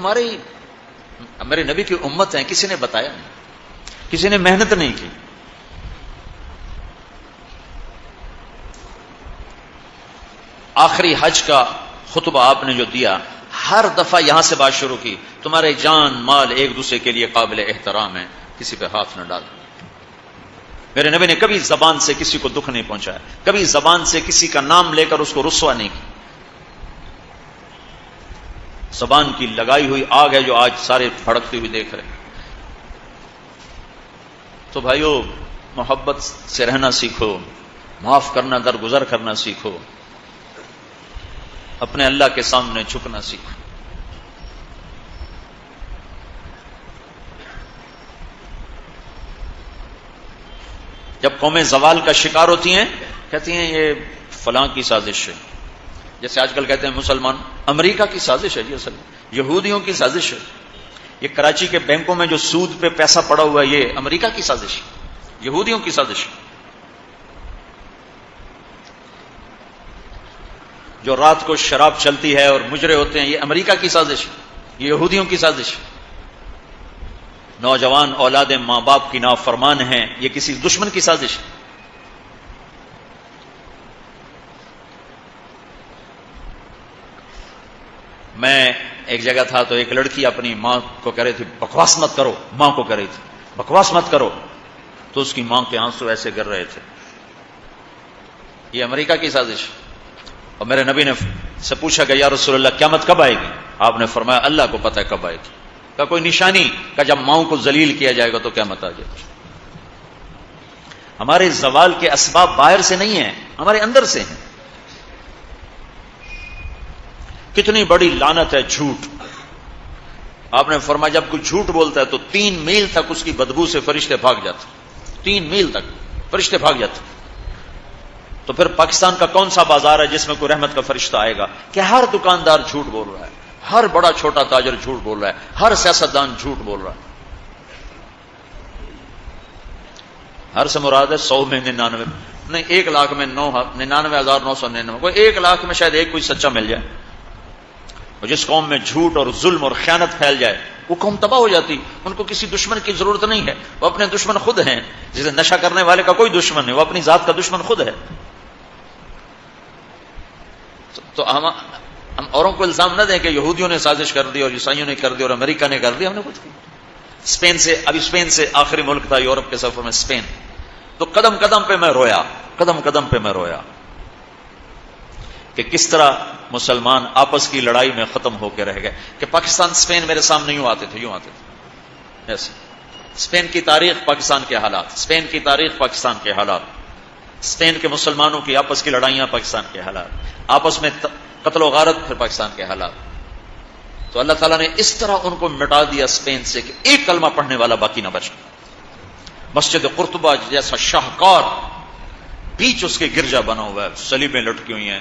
میرے نبی کی امت ہیں، کسی نے بتایا نہیں، کسی نے محنت نہیں کی. آخری حج کا خطبہ آپ نے جو دیا، ہر دفعہ یہاں سے بات شروع کی، تمہارے جان مال ایک دوسرے کے لیے قابل احترام ہے، کسی پہ ہاتھ نہ ڈال. میرے نبی نے کبھی زبان سے کسی کو دکھ نہیں پہنچایا، کبھی زبان سے کسی کا نام لے کر اس کو رسوا نہیں کیا. زبان کی لگائی ہوئی آگ ہے جو آج سارے بھڑکتی ہوئی دیکھ رہے ہیں. تو بھائیو، محبت سے رہنا سیکھو، معاف کرنا، درگزر کرنا سیکھو، اپنے اللہ کے سامنے جھکنا سیکھو. جب قومیں زوال کا شکار ہوتی ہیں، کہتی ہیں یہ فلاں کی سازش ہے. جیسے آج کل کہتے ہیں مسلمان، امریکہ کی سازش ہے جی، اصل یہودیوں کی سازش ہے. یہ کراچی کے بینکوں میں جو سود پہ پیسہ پڑا ہوا ہے، یہ امریکہ کی سازش ہے، یہودیوں کی سازش ہے. جو رات کو شراب چلتی ہے اور مجرے ہوتے ہیں، یہ امریکہ کی سازش ہے، یہ یہودیوں کی سازش ہے. نوجوان اولاد ماں باپ کی نافرمان ہیں، یہ کسی دشمن کی سازش ہے. میں ایک جگہ تھا تو ایک لڑکی اپنی ماں کو کہہ رہی تھی بکواس مت کرو، ماں کو کہہ رہی تھی بکواس مت کرو، تو اس کی ماں کے آنسو ایسے گر رہے تھے. یہ امریکہ کی سازش. اور میرے نبی نے سے پوچھا کہ یا رسول اللہ قیامت کب آئے گی؟ آپ نے فرمایا اللہ کو پتہ ہے کب آئے گی. کا کوئی نشانی؟ کہ جب ماؤں کو ذلیل کیا جائے گا تو قیامت آ جائے گی. ہمارے زوال کے اسباب باہر سے نہیں ہیں، ہمارے اندر سے ہیں. کتنی بڑی لعنت ہے جھوٹ. آپ نے فرمایا جب کوئی جھوٹ بولتا ہے تو 3 میل تک اس کی بدبو سے فرشتے بھاگ جاتے. 3 میل تک فرشتے بھاگ جاتے. تو پھر پاکستان کا کون سا بازار ہے جس میں کوئی رحمت کا فرشتہ آئے گا؟ کہ ہر دکاندار جھوٹ بول رہا ہے، ہر بڑا چھوٹا تاجر جھوٹ بول رہا ہے، ہر سیاستدان جھوٹ بول رہا ہے. ہر سے مراد ہے 100 میں 99 نہیں، 1 لاکھ میں 99,999. کوئی 1 لاکھ میں شاید ایک کوئی سچا مل جائے. اور جس قوم میں جھوٹ اور ظلم اور خیانت پھیل جائے وہ قوم تباہ ہو جاتی. ان کو کسی دشمن کی ضرورت نہیں ہے، وہ اپنے دشمن خود ہیں. جسے نشہ کرنے والے کا کوئی دشمن نہیں، وہ اپنی ذات کا دشمن خود ہے. تو ہم اوروں کو الزام نہ دیں کہ یہودیوں نے سازش کر دی اور عیسائیوں نے کر دی اور امریکہ نے کر دی. ہم نے کچھ کیا. اسپین سے آخری ملک تھا یورپ کے سفر میں، اسپین. تو قدم قدم پہ میں رویا کہ کس طرح مسلمان آپس کی لڑائی میں ختم ہو کے رہ گئے. کہ پاکستان اسپین میرے سامنے یوں آتے تھے ایسے. اسپین کی تاریخ پاکستان کے حالات، اسپین کی تاریخ پاکستان کے حالات، اسپین کے مسلمانوں کی آپس کی لڑائیاں پاکستان کے حالات، آپس میں قتل و غارت پھر پاکستان کے حالات. تو اللہ تعالیٰ نے اس طرح ان کو مٹا دیا اسپین سے کہ ایک کلمہ پڑھنے والا باقی نہ بچا. مسجد قرطبہ جیسا شاہکار بیچ اس کے گرجا بنا ہوا ہے، صلیبیں لٹکی ہوئی ہیں،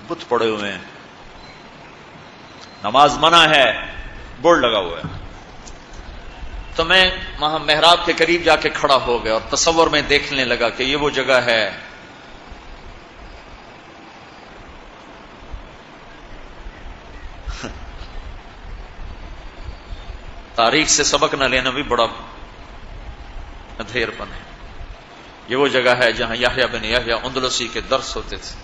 بت پڑے ہوئے ہیں، نماز منع ہے، بورڈ لگا ہوا ہے. تو میں وہاں محراب کے قریب جا کے کھڑا ہو گیا اور تصور میں دیکھنے لگا کہ یہ وہ جگہ ہے تاریخ سے سبق نہ لینا بھی بڑا ادھیر پن ہے. یہ وہ جگہ ہے جہاں یحییٰ بن یحییٰ اندلسی کے درس ہوتے تھے،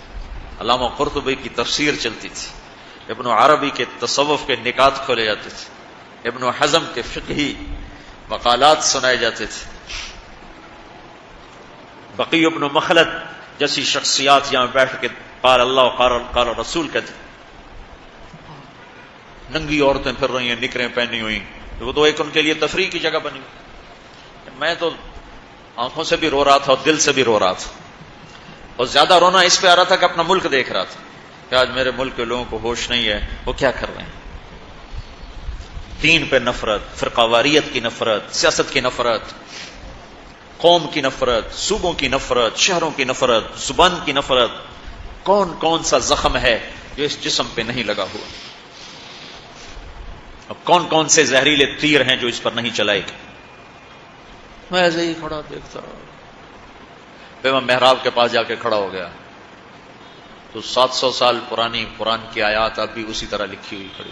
علامہ قرطبی کی تفسیر چلتی تھی، ابن عربی کے تصوف کے نکات کھولے جاتے تھے، ابن حزم کے فقہی مقالات سنائے جاتے تھے، بقی ابن مخلد جیسی شخصیات یہاں بیٹھ کے قال اللہ قال رسول کہتے. ننگی عورتیں پھر رہی ہیں نکریں پہنی ہوئی، وہ تو ایک ان کے لیے تفریح کی جگہ بنی. میں تو آنکھوں سے بھی رو رہا تھا اور دل سے بھی رو رہا تھا، اور زیادہ رونا اس پہ آ رہا تھا کہ اپنا ملک دیکھ رہا تھا کہ آج میرے ملک کے لوگوں کو ہوش نہیں ہے، وہ کیا کر رہے ہیں. دین پہ نفرت، فرقہ واریت کی نفرت، سیاست کی نفرت، قوم کی نفرت، صوبوں کی نفرت، شہروں کی نفرت، زبان کی نفرت. کون کون سا زخم ہے جو اس جسم پہ نہیں لگا ہوا، اور کون کون سے زہریلے تیر ہیں جو اس پر نہیں چلائے گے. میں ایسے ہی کھڑا دیکھتا، پھر میں محراب کے پاس جا کے کھڑا ہو گیا تو 700 سال پرانی قرآن کی آیات اب بھی اسی طرح لکھی ہوئی کھڑی.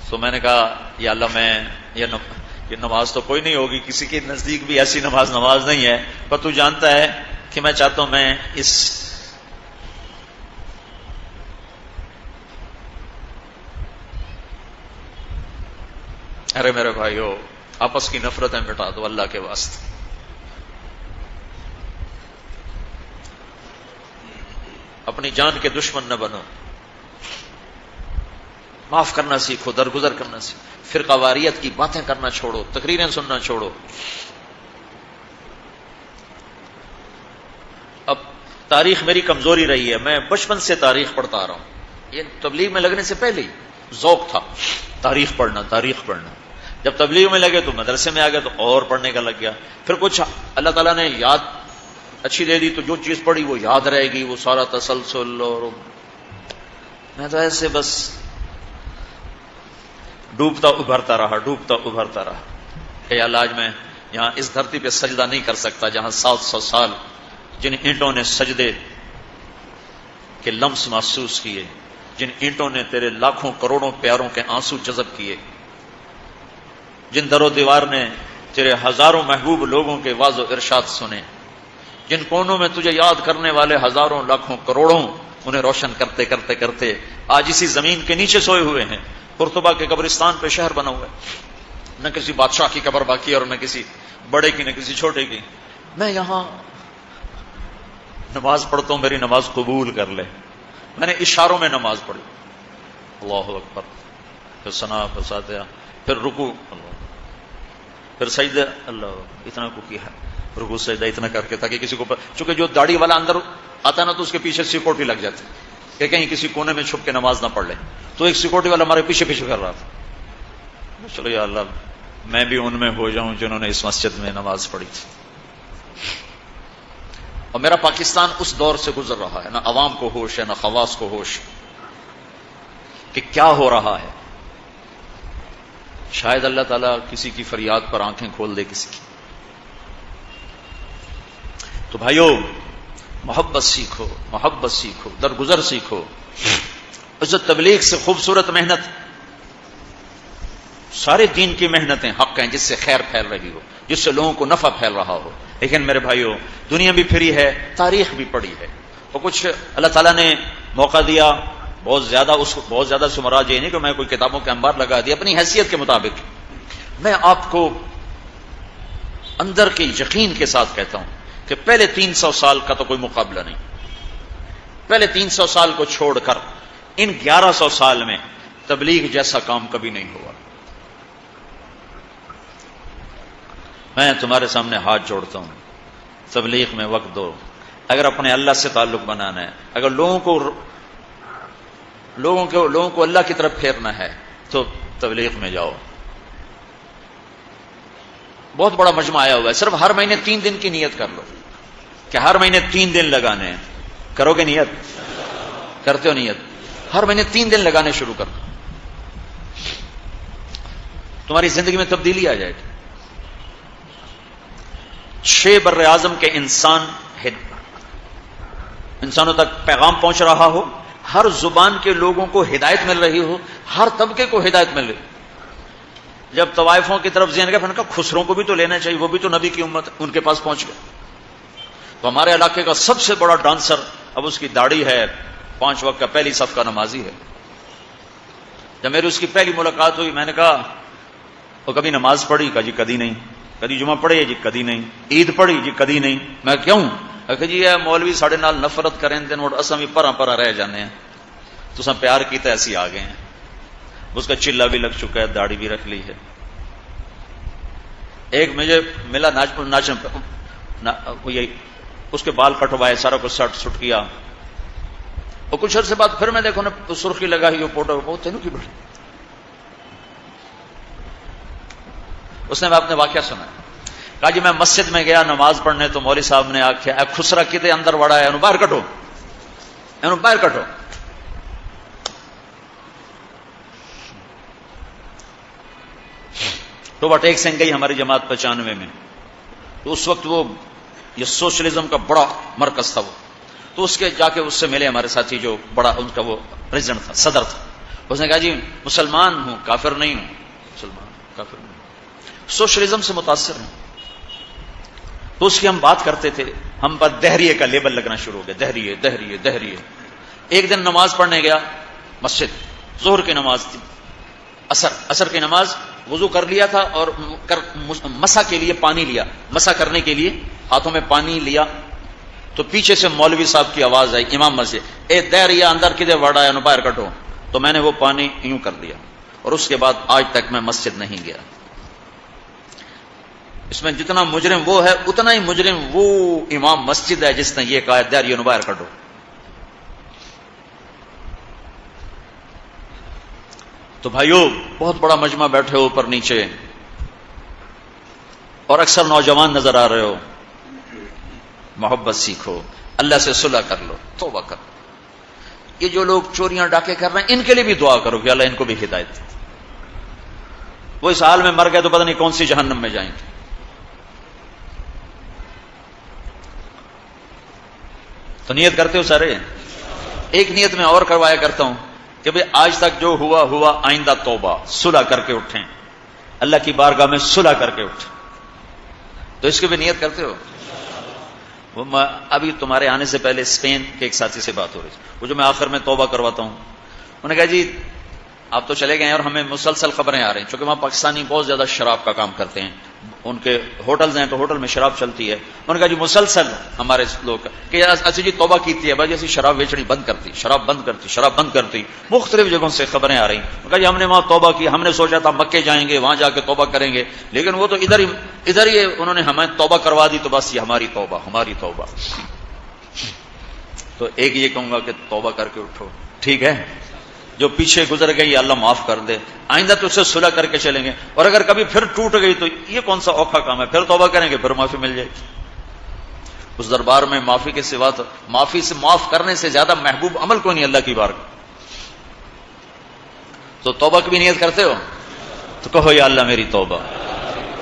تو میں نے کہا یا اللہ میں یہ نماز تو کوئی نہیں ہوگی، کسی کے نزدیک بھی ایسی نماز نہیں ہے، پر تو جانتا ہے کہ میں چاہتا ہوں میں اس ارے میرے بھائیو آپس کی نفرتیں مٹا دو اللہ کے واسطے. اپنی جان کے دشمن نہ بنو، معاف کرنا سیکھو، درگزر کرنا سیکھو، فرقہ واریت کی باتیں کرنا چھوڑو، تقریریں سننا چھوڑو. اب تاریخ میری کمزوری رہی ہے، میں بچپن سے تاریخ پڑھتا آ رہا ہوں، یہ تبلیغ میں لگنے سے پہلے ہی ذوق تھا تاریخ پڑھنا. جب تبلیغ میں لگے تو مدرسے میں آ گیا تو اور پڑھنے کا لگ گیا. پھر کچھ اللہ تعالیٰ نے یاد اچھی دے دی تو جو چیز پڑھی وہ یاد رہے گی، وہ سارا تسلسل. اور میں تو ایسے بس ڈوبتا ابھرتا رہا کہ اللہ آج میں یہاں اس دھرتی پہ سجدہ نہیں کر سکتا جہاں 700 سال جن اینٹوں نے سجدے کے لمس محسوس کیے، جن اینٹوں نے تیرے لاکھوں کروڑوں پیاروں کے آنسو جذب کیے، جن در و دیوار نے تیرے ہزاروں محبوب لوگوں کے واز و ارشاد سنے، جن کونوں میں تجھے یاد کرنے والے ہزاروں لاکھوں کروڑوں انہیں روشن کرتے کرتے کرتے آج اسی زمین کے نیچے سوئے ہوئے ہیں. قرطبہ کے قبرستان پہ شہر بنا ہوا ہے، نہ کسی بادشاہ کی قبر باقی اور نہ کسی بڑے کی نہ کسی چھوٹے کی. میں یہاں نماز پڑھتا ہوں، میری نماز قبول کر لے. میں نے اشاروں میں نماز پڑھی، اللہ اکبر، پھر ثنا، پھر فاتحہ، پھر رکوع، اللہ، پھر سجدہ، اللہ، اتنا کو کیا رکوع سجدہ اتنا کر کے تاکہ کسی کو چونکہ جو داڑھی والا اندر آتا نا تو اس کے پیچھے سیکورٹی لگ جاتی کہ کہیں کسی کونے میں چھپ کے نماز نہ پڑھ لے. تو ایک سیکورٹی والا ہمارے پیچھے کر رہا تھا. چلو یا اللہ میں بھی ان میں ہو جاؤں جنہوں نے اس مسجد میں نماز پڑھی تھی. اور میرا پاکستان اس دور سے گزر رہا ہے، نہ عوام کو ہوش ہے نہ خواص کو ہوش کہ کیا ہو رہا ہے. شاید اللہ تعالیٰ کسی کی فریاد پر آنکھیں کھول دے کسی کی. تو بھائیو محبت سیکھو، درگزر سیکھو. عزت تبلیغ سے خوبصورت محنت، سارے دین کی محنتیں حق ہیں جس سے خیر پھیل رہی ہو، جس سے لوگوں کو نفع پھیل رہا ہو. لیکن میرے بھائیو دنیا بھی پھری ہے، تاریخ بھی پڑھی ہے، اور کچھ اللہ تعالیٰ نے موقع دیا. بہت زیادہ سے مراد یہ نہیں کہ میں کوئی کتابوں کے انبار لگا دیا، اپنی حیثیت کے مطابق میں آپ کو اندر کے یقین کے ساتھ کہتا ہوں کہ پہلے 300 سال کا تو کوئی مقابلہ نہیں. پہلے 300 سال کو چھوڑ کر ان 1100 سال میں تبلیغ جیسا کام کبھی نہیں ہوا. میں تمہارے سامنے ہاتھ جوڑتا ہوں، تبلیغ میں وقت دو. اگر اپنے اللہ سے تعلق بنانا ہے، اگر لوگوں کو اللہ کی طرف پھیرنا ہے تو تبلیغ میں جاؤ. بہت بڑا مجمع آیا ہوا ہے، صرف ہر مہینے 3 دن کی نیت کر لو کہ ہر مہینے 3 دن لگانے ہیں. کرو گے نیت؟ کرتے ہو نیت؟ ہر مہینے 3 دن لگانے شروع کر دو، تمہاری زندگی میں تبدیلی آ جائے گی. 6 بر اعظم کے انسانوں تک پیغام پہنچ رہا ہو، ہر زبان کے لوگوں کو ہدایت مل رہی ہو، ہر طبقے کو ہدایت مل رہی. جب طوائفوں کی طرف ذہن گیا، پھر نے کہا خسروں کو بھی تو لینا چاہیے، وہ بھی تو نبی کی امت، ان کے پاس پہنچ گئے. تو ہمارے علاقے کا سب سے بڑا ڈانسر، اب اس کی داڑھی ہے، 5 وقت کا پہلی صف کا نمازی ہے. جب میری اس کی پہلی ملاقات ہوئی، میں نے کہا وہ کبھی نماز پڑھی؟ کہا جی کدی نہیں. کدی جمعہ پڑھے؟ جی کدی نہیں. عید پڑھی؟ جی کدی نہیں. میں کیوں؟ کہ جی یہ مولوی ساڑھے نال نفرت کریں دن اور اساں بھی پرا پرا رہ جانے ہیں، تو اساں پیار کیتا ایسی آ گئے ہیں. اس کا چلا بھی لگ چکا ہے، داڑھی بھی رکھ لی ہے. ایک مجھے ملا اس کے بال کٹوائے، سارا کچھ سٹ کیا، اور کچھ عرصے بعد پھر میں دیکھو نا سرخی لگائی وہ فوٹو، وہ تینوں کی بڑی. اس نے اپنے واقعہ سنا، کہا جی میں مسجد میں گیا نماز پڑھنے، تو مولوی صاحب نے آخیا اے خسرا کتے اندر وڑا ہے، باہر کٹو، باہر کٹو. تو بٹ ایک سنگ گئی ہماری جماعت 95 میں، تو اس وقت وہ یہ سوشلزم کا بڑا مرکز تھا وہ. تو اس کے جا کے اس سے ملے ہمارے ساتھی، جو بڑا ان کا وہ پریزیڈنٹ تھا، صدر تھا. اس نے کہا جی مسلمان ہوں، کافر نہیں ہوں. مسلمان کافر نہیں، سوشلزم سے متاثر ہوں. تو اس کی ہم بات کرتے تھے، ہم پر دہریے کا لیبل لگنا شروع ہو گیا، دہریے دہریے دہریے. ایک دن نماز پڑھنے گیا مسجد، ظہر کی نماز تھی، اثر کی نماز، وضو کر لیا تھا اور مسح کے لیے پانی لیا، مسح کرنے کے لیے ہاتھوں میں پانی لیا. تو پیچھے سے مولوی صاحب کی آواز آئی امام مسجد، اے دہریا اندر کدے وڑا ہے، باہر کٹو. تو میں نے وہ پانی یوں کر دیا، اور اس کے بعد آج تک میں مسجد نہیں گیا. اس میں جتنا مجرم وہ ہے، اتنا ہی مجرم وہ امام مسجد ہے جس نے یہ کہا دہریوں باہر کٹو. تو بھائیو بہت بڑا مجمع بیٹھے ہو اوپر نیچے، اور اکثر نوجوان نظر آ رہے ہو. محبت سیکھو، اللہ سے صلح کر لو، توبہ کرو. یہ جو لوگ چوریاں ڈاکے کر رہے ہیں ان کے لیے بھی دعا کرو کہ اللہ ان کو بھی ہدایت دے. وہ اس حال میں مر گئے تو پتہ نہیں کون سی جہنم میں جائیں گے. تو نیت کرتے ہو سارے؟ ایک نیت میں اور کروایا کرتا ہوں کہ بھئی آج تک جو ہوا آئندہ توبہ، صلح کر کے اٹھیں، اللہ کی بارگاہ میں صلح کر کے اٹھیں. تو اس کی بھی نیت کرتے ہو؟ وہ ابھی تمہارے آنے سے پہلے اسپین کے ایک ساتھی سے بات ہو رہی تھی، وہ جو میں آخر میں توبہ کرواتا ہوں، انہوں نے کہا جی آپ تو چلے گئے ہیں اور ہمیں مسلسل خبریں آ رہی ہیں، چونکہ وہاں پاکستانی بہت زیادہ شراب کا کام کرتے ہیں، ان کے ہوٹلز ہیں تو ہوٹل میں شراب چلتی ہے. انہوں نے کہا جی مسلسل ہمارے لوگ کہ اچھا جی توبہ کیتی ہے بھائی اسی شراب بیچنی بند کرتی، شراب بند کرتی. مختلف جگہوں سے خبریں آ رہی ہیں. کہا جی ہم نے وہاں توبہ کی، ہم نے سوچا تھا مکے جائیں گے، وہاں جا کے توبہ کریں گے، لیکن وہ تو ادھر ہی انہوں نے ہمیں توبہ کروا دی، تو بس یہ ہماری توبہ. تو ایک یہ کہوں گا کہ توبہ کر کے اٹھو، ٹھیک ہے، جو پیچھے گزر گئی اللہ معاف کر دے، آئندہ تو اسے صلح کر کے چلیں گے. اور اگر کبھی پھر ٹوٹ گئی تو یہ کون سا اوکھا کام ہے، پھر توبہ کریں گے، پھر معافی مل جائے گی. اس دربار میں معافی کے سوا تو معافی سے معاف کرنے سے زیادہ محبوب عمل کوئی نہیں اللہ کی بارگاہ. تو توبہ کی بھی نیت کرتے ہو تو کہو یا اللہ میری توبہ،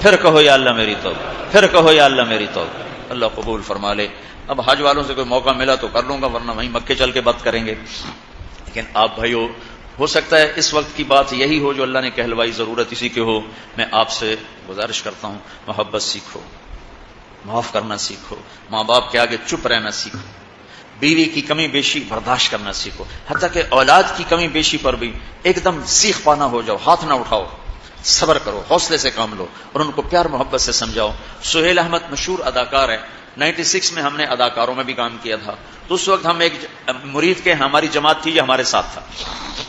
پھر کہو یا اللہ میری توبہ، پھر کہو یا اللہ میری توبہ. اللہ قبول فرما لے. اب حج والوں سے کوئی موقع ملا تو کر لوں گا، ورنہ وہیں مکے چل کے بات کریں گے. لیکن آپ بھائیو، ہو سکتا ہے اس وقت کی بات یہی ہو جو اللہ نے کہلوائی، ضرورت اسی کی ہو. میں آپ سے گزارش کرتا ہوں محبت سیکھو، معاف کرنا سیکھو، ماں باپ کے آگے چپ رہنا سیکھو، بیوی کی کمی بیشی برداشت کرنا سیکھو، حتیٰ کہ اولاد کی کمی بیشی پر بھی ایک دم سیخ پانا ہو جاؤ، ہاتھ نہ اٹھاؤ، صبر کرو، حوصلے سے کام لو اور ان کو پیار محبت سے سمجھاؤ. سہیل احمد مشہور اداکار ہے، 96 میں ہم نے اداکاروں میں بھی کام کیا تھا. تو اس وقت ہم ایک مرید کے ہماری جماعت تھی، یہ ہمارے ساتھ تھا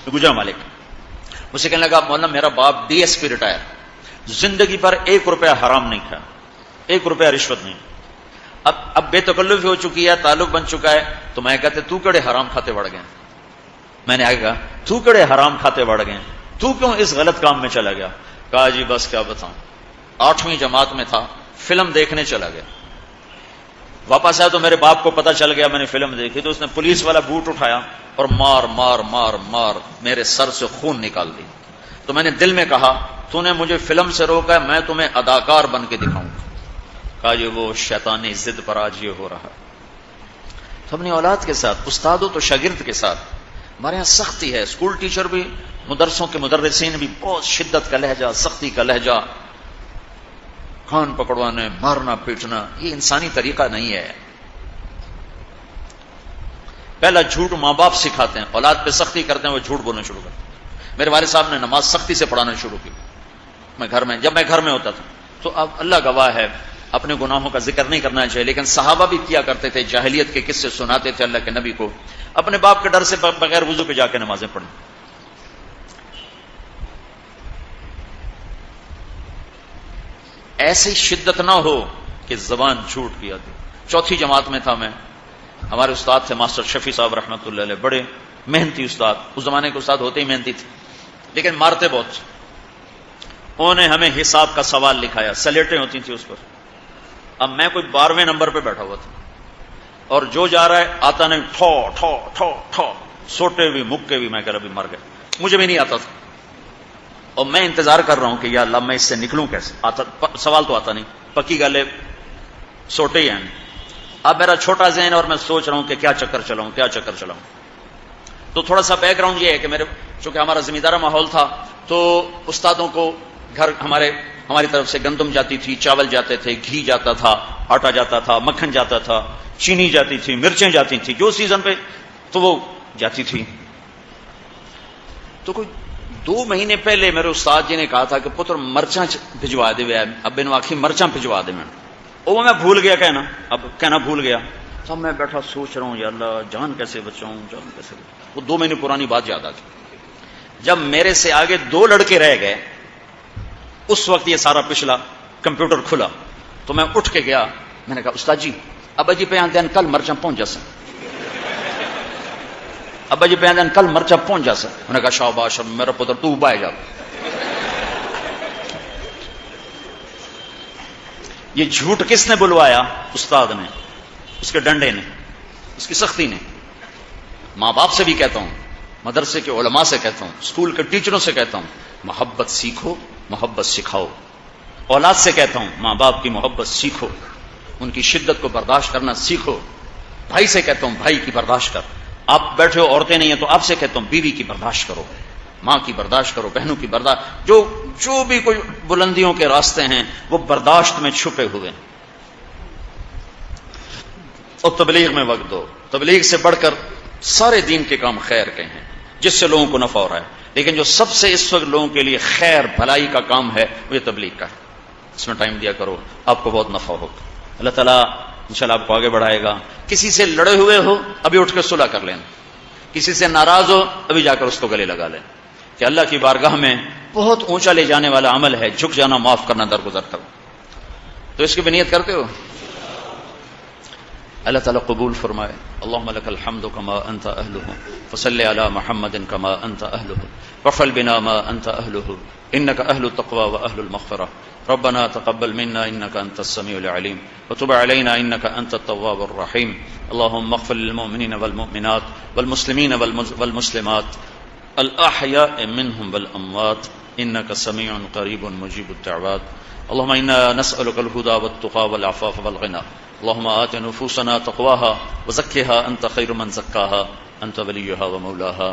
گجرا مالک. اسے کہنے لگا مولانا میرا باپ ڈی ایس پی ریٹائر، زندگی پر 1 روپیہ حرام نہیں کھایا، 1 روپیہ رشوت نہیں. اب بے تکلفی ہو چکی ہے، تعلق بن چکا ہے. تو میں کہتے تو کڑے حرام کھاتے بڑھ گئے. میں نے آگے کہا تو کڑے حرام کھاتے بڑھ گئے، تو کیوں اس غلط کام میں چلا گیا؟ کہا جی بس کیا بتاؤں، 8ویں جماعت میں تھا، فلم دیکھنے چلا گیا. واپس آیا تو میرے باپ کو پتا چل گیا میں نے فلم دیکھی، تو اس نے پولیس والا بوٹ اٹھایا اور مار مار مار مار میرے سر سے خون نکال دی. تو میں نے دل میں کہا تو نے مجھے فلم سے روکا ہے، میں تمہیں اداکار بن کے دکھاؤں گا. کہا جی وہ شیطانی ضد پر آج یہ ہو رہا. تو اپنی اولاد کے ساتھ، استادوں تو شاگرد کے ساتھ ہمارے یہاں سختی ہے. اسکول ٹیچر بھی، مدرسوں کے مدرسین بھی بہت شدت کا لہجہ، سختی کا لہجہ، کان پکڑوانے، مارنا پیٹنا، یہ انسانی طریقہ نہیں ہے. پہلا جھوٹ ماں باپ سکھاتے ہیں، اولاد پہ سختی کرتے ہیں، وہ جھوٹ بولنا شروع کرتے ہیں. میرے والد صاحب نے نماز سختی سے پڑھانا شروع کی. جب میں گھر میں ہوتا تھا تو اب اللہ گواہ ہے اپنے گناہوں کا ذکر نہیں کرنا چاہیے، لیکن صحابہ بھی کیا کرتے تھے، جاہلیت کے قصے سناتے تھے اللہ کے نبی کو، اپنے باپ کے ڈر سے بغیر وضو کے جا کے نمازیں پڑھیں. ایسی شدت نہ ہو کہ زبان جھوٹ کی آتی. 4تھی جماعت میں تھا میں، ہمارے استاد تھے ماسٹر شفیع صاحب رحمۃ اللہ علیہ، بڑے محنتی استاد. اس زمانے کے استاد ہوتے ہی محنتی تھے لیکن مارتے بہت. انہوں نے ہمیں حساب کا سوال لکھایا، سلیٹیں ہوتی تھیں اس پر. اب میں کوئی 12ویں نمبر پہ بیٹھا ہوا تھا اور جو جا رہا ہے آتا نہیں، ٹھو ٹھو ٹھو ٹھو، سوٹے بھی مکے بھی. میں کہہ رہا ابھی مر گئے، مجھے بھی نہیں آتا تھا اور میں انتظار کر رہا ہوں کہ یا اللہ میں اس سے نکلوں کیسے. سوال تو آتا نہیں، پکی گالے سوٹے ہی ہیں. اب میرا چھوٹا ذہن اور میں سوچ رہا ہوں کہ کیا چکر چلاؤں. تو تھوڑا سا بیک گراؤنڈ یہ ہے کہ چونکہ ہمارا زمیندارہ ماحول تھا تو استادوں کو گھر ہماری طرف سے گندم جاتی تھی، چاول جاتے تھے، گھی جاتا تھا، آٹا جاتا تھا، مکھن جاتا تھا، چینی جاتی تھی، مرچیں جاتی تھی، جو سیزن پہ تو وہ جاتی تھی. تو کوئی 2 مہینے پہلے میرے استاد جی نے کہا تھا کہ پتر مرچاں بھجوا دے، ابے نو آخی مرچاں بھجوا دے. میں بھول گیا کہنا بھول گیا. تب میں بیٹھا سوچ رہا ہوں یا اللہ جان کیسے بچاؤں. وہ 2 مہینے پرانی بات یاد آتی. جب میرے سے آگے 2 لڑکے رہ گئے، اس وقت یہ سارا پچھلا کمپیوٹر کھلا تو میں اٹھ کے گیا. میں نے کہا استاد جی ابا جی پہ آتے ہیں کل مرچاں پہنچ جا سن. ابا جی پہ آتے ہیں کل مرچاں پہنچ جا سن. میں نے کہا شاباش میرا پتر تو بائے جا. یہ جھوٹ کس نے بلوایا؟ استاد نے، اس کے ڈنڈے نے، اس کی سختی نے. ماں باپ سے بھی کہتا ہوں، مدرسے کے علماء سے کہتا ہوں، اسکول کے ٹیچروں سے کہتا ہوں، محبت سیکھو، محبت سکھاؤ. اولاد سے کہتا ہوں ماں باپ کی محبت سیکھو، ان کی شدت کو برداشت کرنا سیکھو. بھائی سے کہتا ہوں بھائی کی برداشت کر. آپ بیٹھے ہو عورتیں نہیں ہیں تو آپ سے کہتا ہوں بیوی کی برداشت کرو، ماں کی برداشت کرو، بہنوں کی برداشت. جو بھی کوئی بلندیوں کے راستے ہیں وہ برداشت میں چھپے ہوئے. اور تبلیغ میں وقت دو. تبلیغ سے بڑھ کر سارے دین کے کام خیر کے ہیں جس سے لوگوں کو نفع ہو رہا ہے، لیکن جو سب سے اس وقت لوگوں کے لیے خیر بھلائی کا کام ہے وہ یہ تبلیغ کا ہے. اس میں ٹائم دیا کرو، آپ کو بہت نفع ہوگا. اللہ تعالیٰ انشاءاللہ آپ کو آگے بڑھائے گا. کسی سے لڑے ہوئے ہو ابھی اٹھ کے صلح کر لینا، کسی سے ناراض ہو ابھی جا کر اس کو گلے لگا لیں کہ اللہ کی بارگاہ میں بہت اونچا لے جانے والا عمل ہے جھک جانا، معاف کرنا، درگزر کرو. تو اس کی بھی نیت کرتے ہو؟ اللہ تعالیٰ قبول فرمائے. اللہم لک الحمد کما انت اہلہ فصلی علی محمد کما انت اہلہ وافعل بنا ما انت اہلہ انک اہل التقوی واہل المغفرہ. ربنا تقبل منا انك انت السميع العليم وتب علينا انك انت التواب الرحيم. اللهم اغفر للمؤمنين والمؤمنات والمسلمين والمسلمات الاحياء منهم والاموات انك سميع قريب مجيب الدعوات. اللهم انا نسالك الهدى والتقى والعفاف والغنى. اللهم آت نفوسنا تقواها وزکها انت خیر من زکاها انت ولیها ومولاها.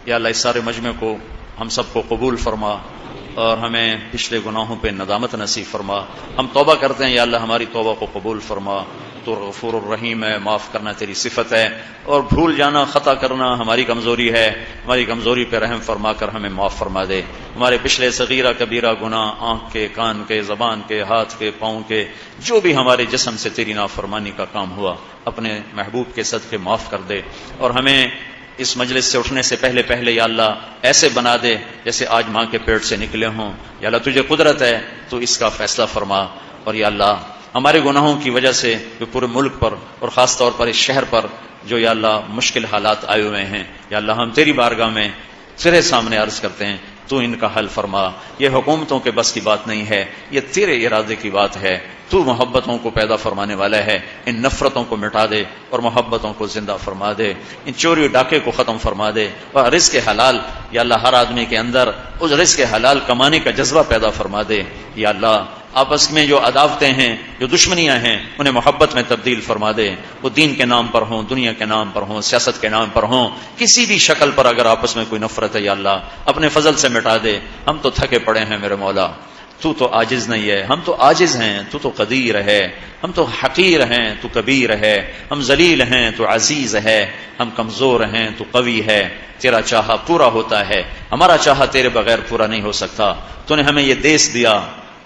یا اللہ اس سارے مجمع کو ہم سب کو قبول فرما اور ہمیں پچھلے گناہوں پہ ندامت نصیب فرما. ہم توبہ کرتے ہیں یا اللہ ہماری توبہ کو قبول فرما. تو غفور الرحیم ہے، معاف کرنا تیری صفت ہے، اور بھول جانا خطا کرنا ہماری کمزوری ہے. ہماری کمزوری پہ رحم فرما کر ہمیں معاف فرما دے. ہمارے پچھلے صغیرہ کبیرہ گناہ، آنکھ کے، کان کے، زبان کے، ہاتھ کے، پاؤں کے، جو بھی ہمارے جسم سے تیری نافرمانی کا کام ہوا اپنے محبوب کے صدقے معاف کر دے. اور ہمیں اس مجلس سے اٹھنے سے پہلے پہلے یا اللہ ایسے بنا دے جیسے آج ماں کے پیٹ سے نکلے ہوں. یا اللہ تجھے قدرت ہے تو اس کا فیصلہ فرما. اور یا اللہ ہمارے گناہوں کی وجہ سے جو پورے ملک پر اور خاص طور پر اس شہر پر جو یا اللہ مشکل حالات آئے ہوئے ہیں، یا اللہ ہم تیری بارگاہ میں تیرے سامنے عرض کرتے ہیں تو ان کا حل فرما. یہ حکومتوں کے بس کی بات نہیں ہے، یہ تیرے ارادے کی بات ہے. تو محبتوں کو پیدا فرمانے والا ہے. ان نفرتوں کو مٹا دے اور محبتوں کو زندہ فرما دے. ان چوری ڈاکے کو ختم فرما دے اور رزق حلال یا اللہ ہر آدمی کے اندر اس رزق حلال کمانے کا جذبہ پیدا فرما دے. یا اللہ آپس میں جو عداوتیں ہیں، جو دشمنیاں ہیں، انہیں محبت میں تبدیل فرما دے. وہ دین کے نام پر ہوں، دنیا کے نام پر ہوں، سیاست کے نام پر ہوں، کسی بھی شکل پر اگر آپس میں کوئی نفرت ہے یا اللہ اپنے فضل سے مٹا دے. ہم تو تھکے پڑے ہیں میرے مولا، تو تو عاجز نہیں ہے. ہم تو عاجز ہیں، تو تو قدیر ہے. ہم تو حقیر ہیں، تو کبیر ہے. ہم ذلیل ہیں، تو عزیز ہے. ہم کمزور ہیں، تو قوی ہے. تیرا چاہا پورا ہوتا ہے، ہمارا چاہا تیرے بغیر پورا نہیں ہو سکتا. تو نے ہمیں یہ دیس دیا،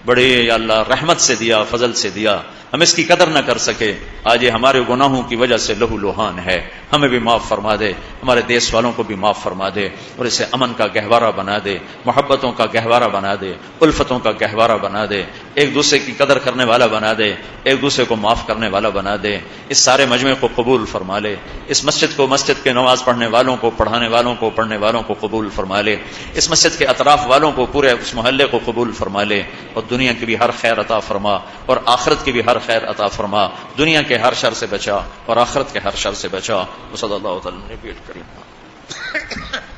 بڑے یا اللہ رحمت سے دیا، فضل سے دیا. ہم اس کی قدر نہ کر سکے. آج یہ ہمارے گناہوں کی وجہ سے لہو لوہان ہے. ہمیں بھی معاف فرما دے، ہمارے دیش والوں کو بھی معاف فرما دے اور اسے امن کا گہوارہ بنا دے، محبتوں کا گہوارہ بنا دے، الفتوں کا گہوارہ بنا دے، ایک دوسرے کی قدر کرنے والا بنا دے، ایک دوسرے کو معاف کرنے والا بنا دے. اس سارے مجمع کو قبول فرما لے. اس مسجد کو، مسجد کے نماز پڑھنے والوں کو، پڑھانے والوں کو، پڑھنے والوں کو قبول فرما لے. اس مسجد کے اطراف والوں کو، پورے اس محلے کو قبول فرما لے. اور دنیا کی بھی ہر خیر عطا فرما اور آخرت کی بھی ہر خیر عطا فرما. دنیا کے ہر شر سے بچا اور آخرت کے ہر شر سے بچا. صلی اللہ تعالی علیہ وسلم.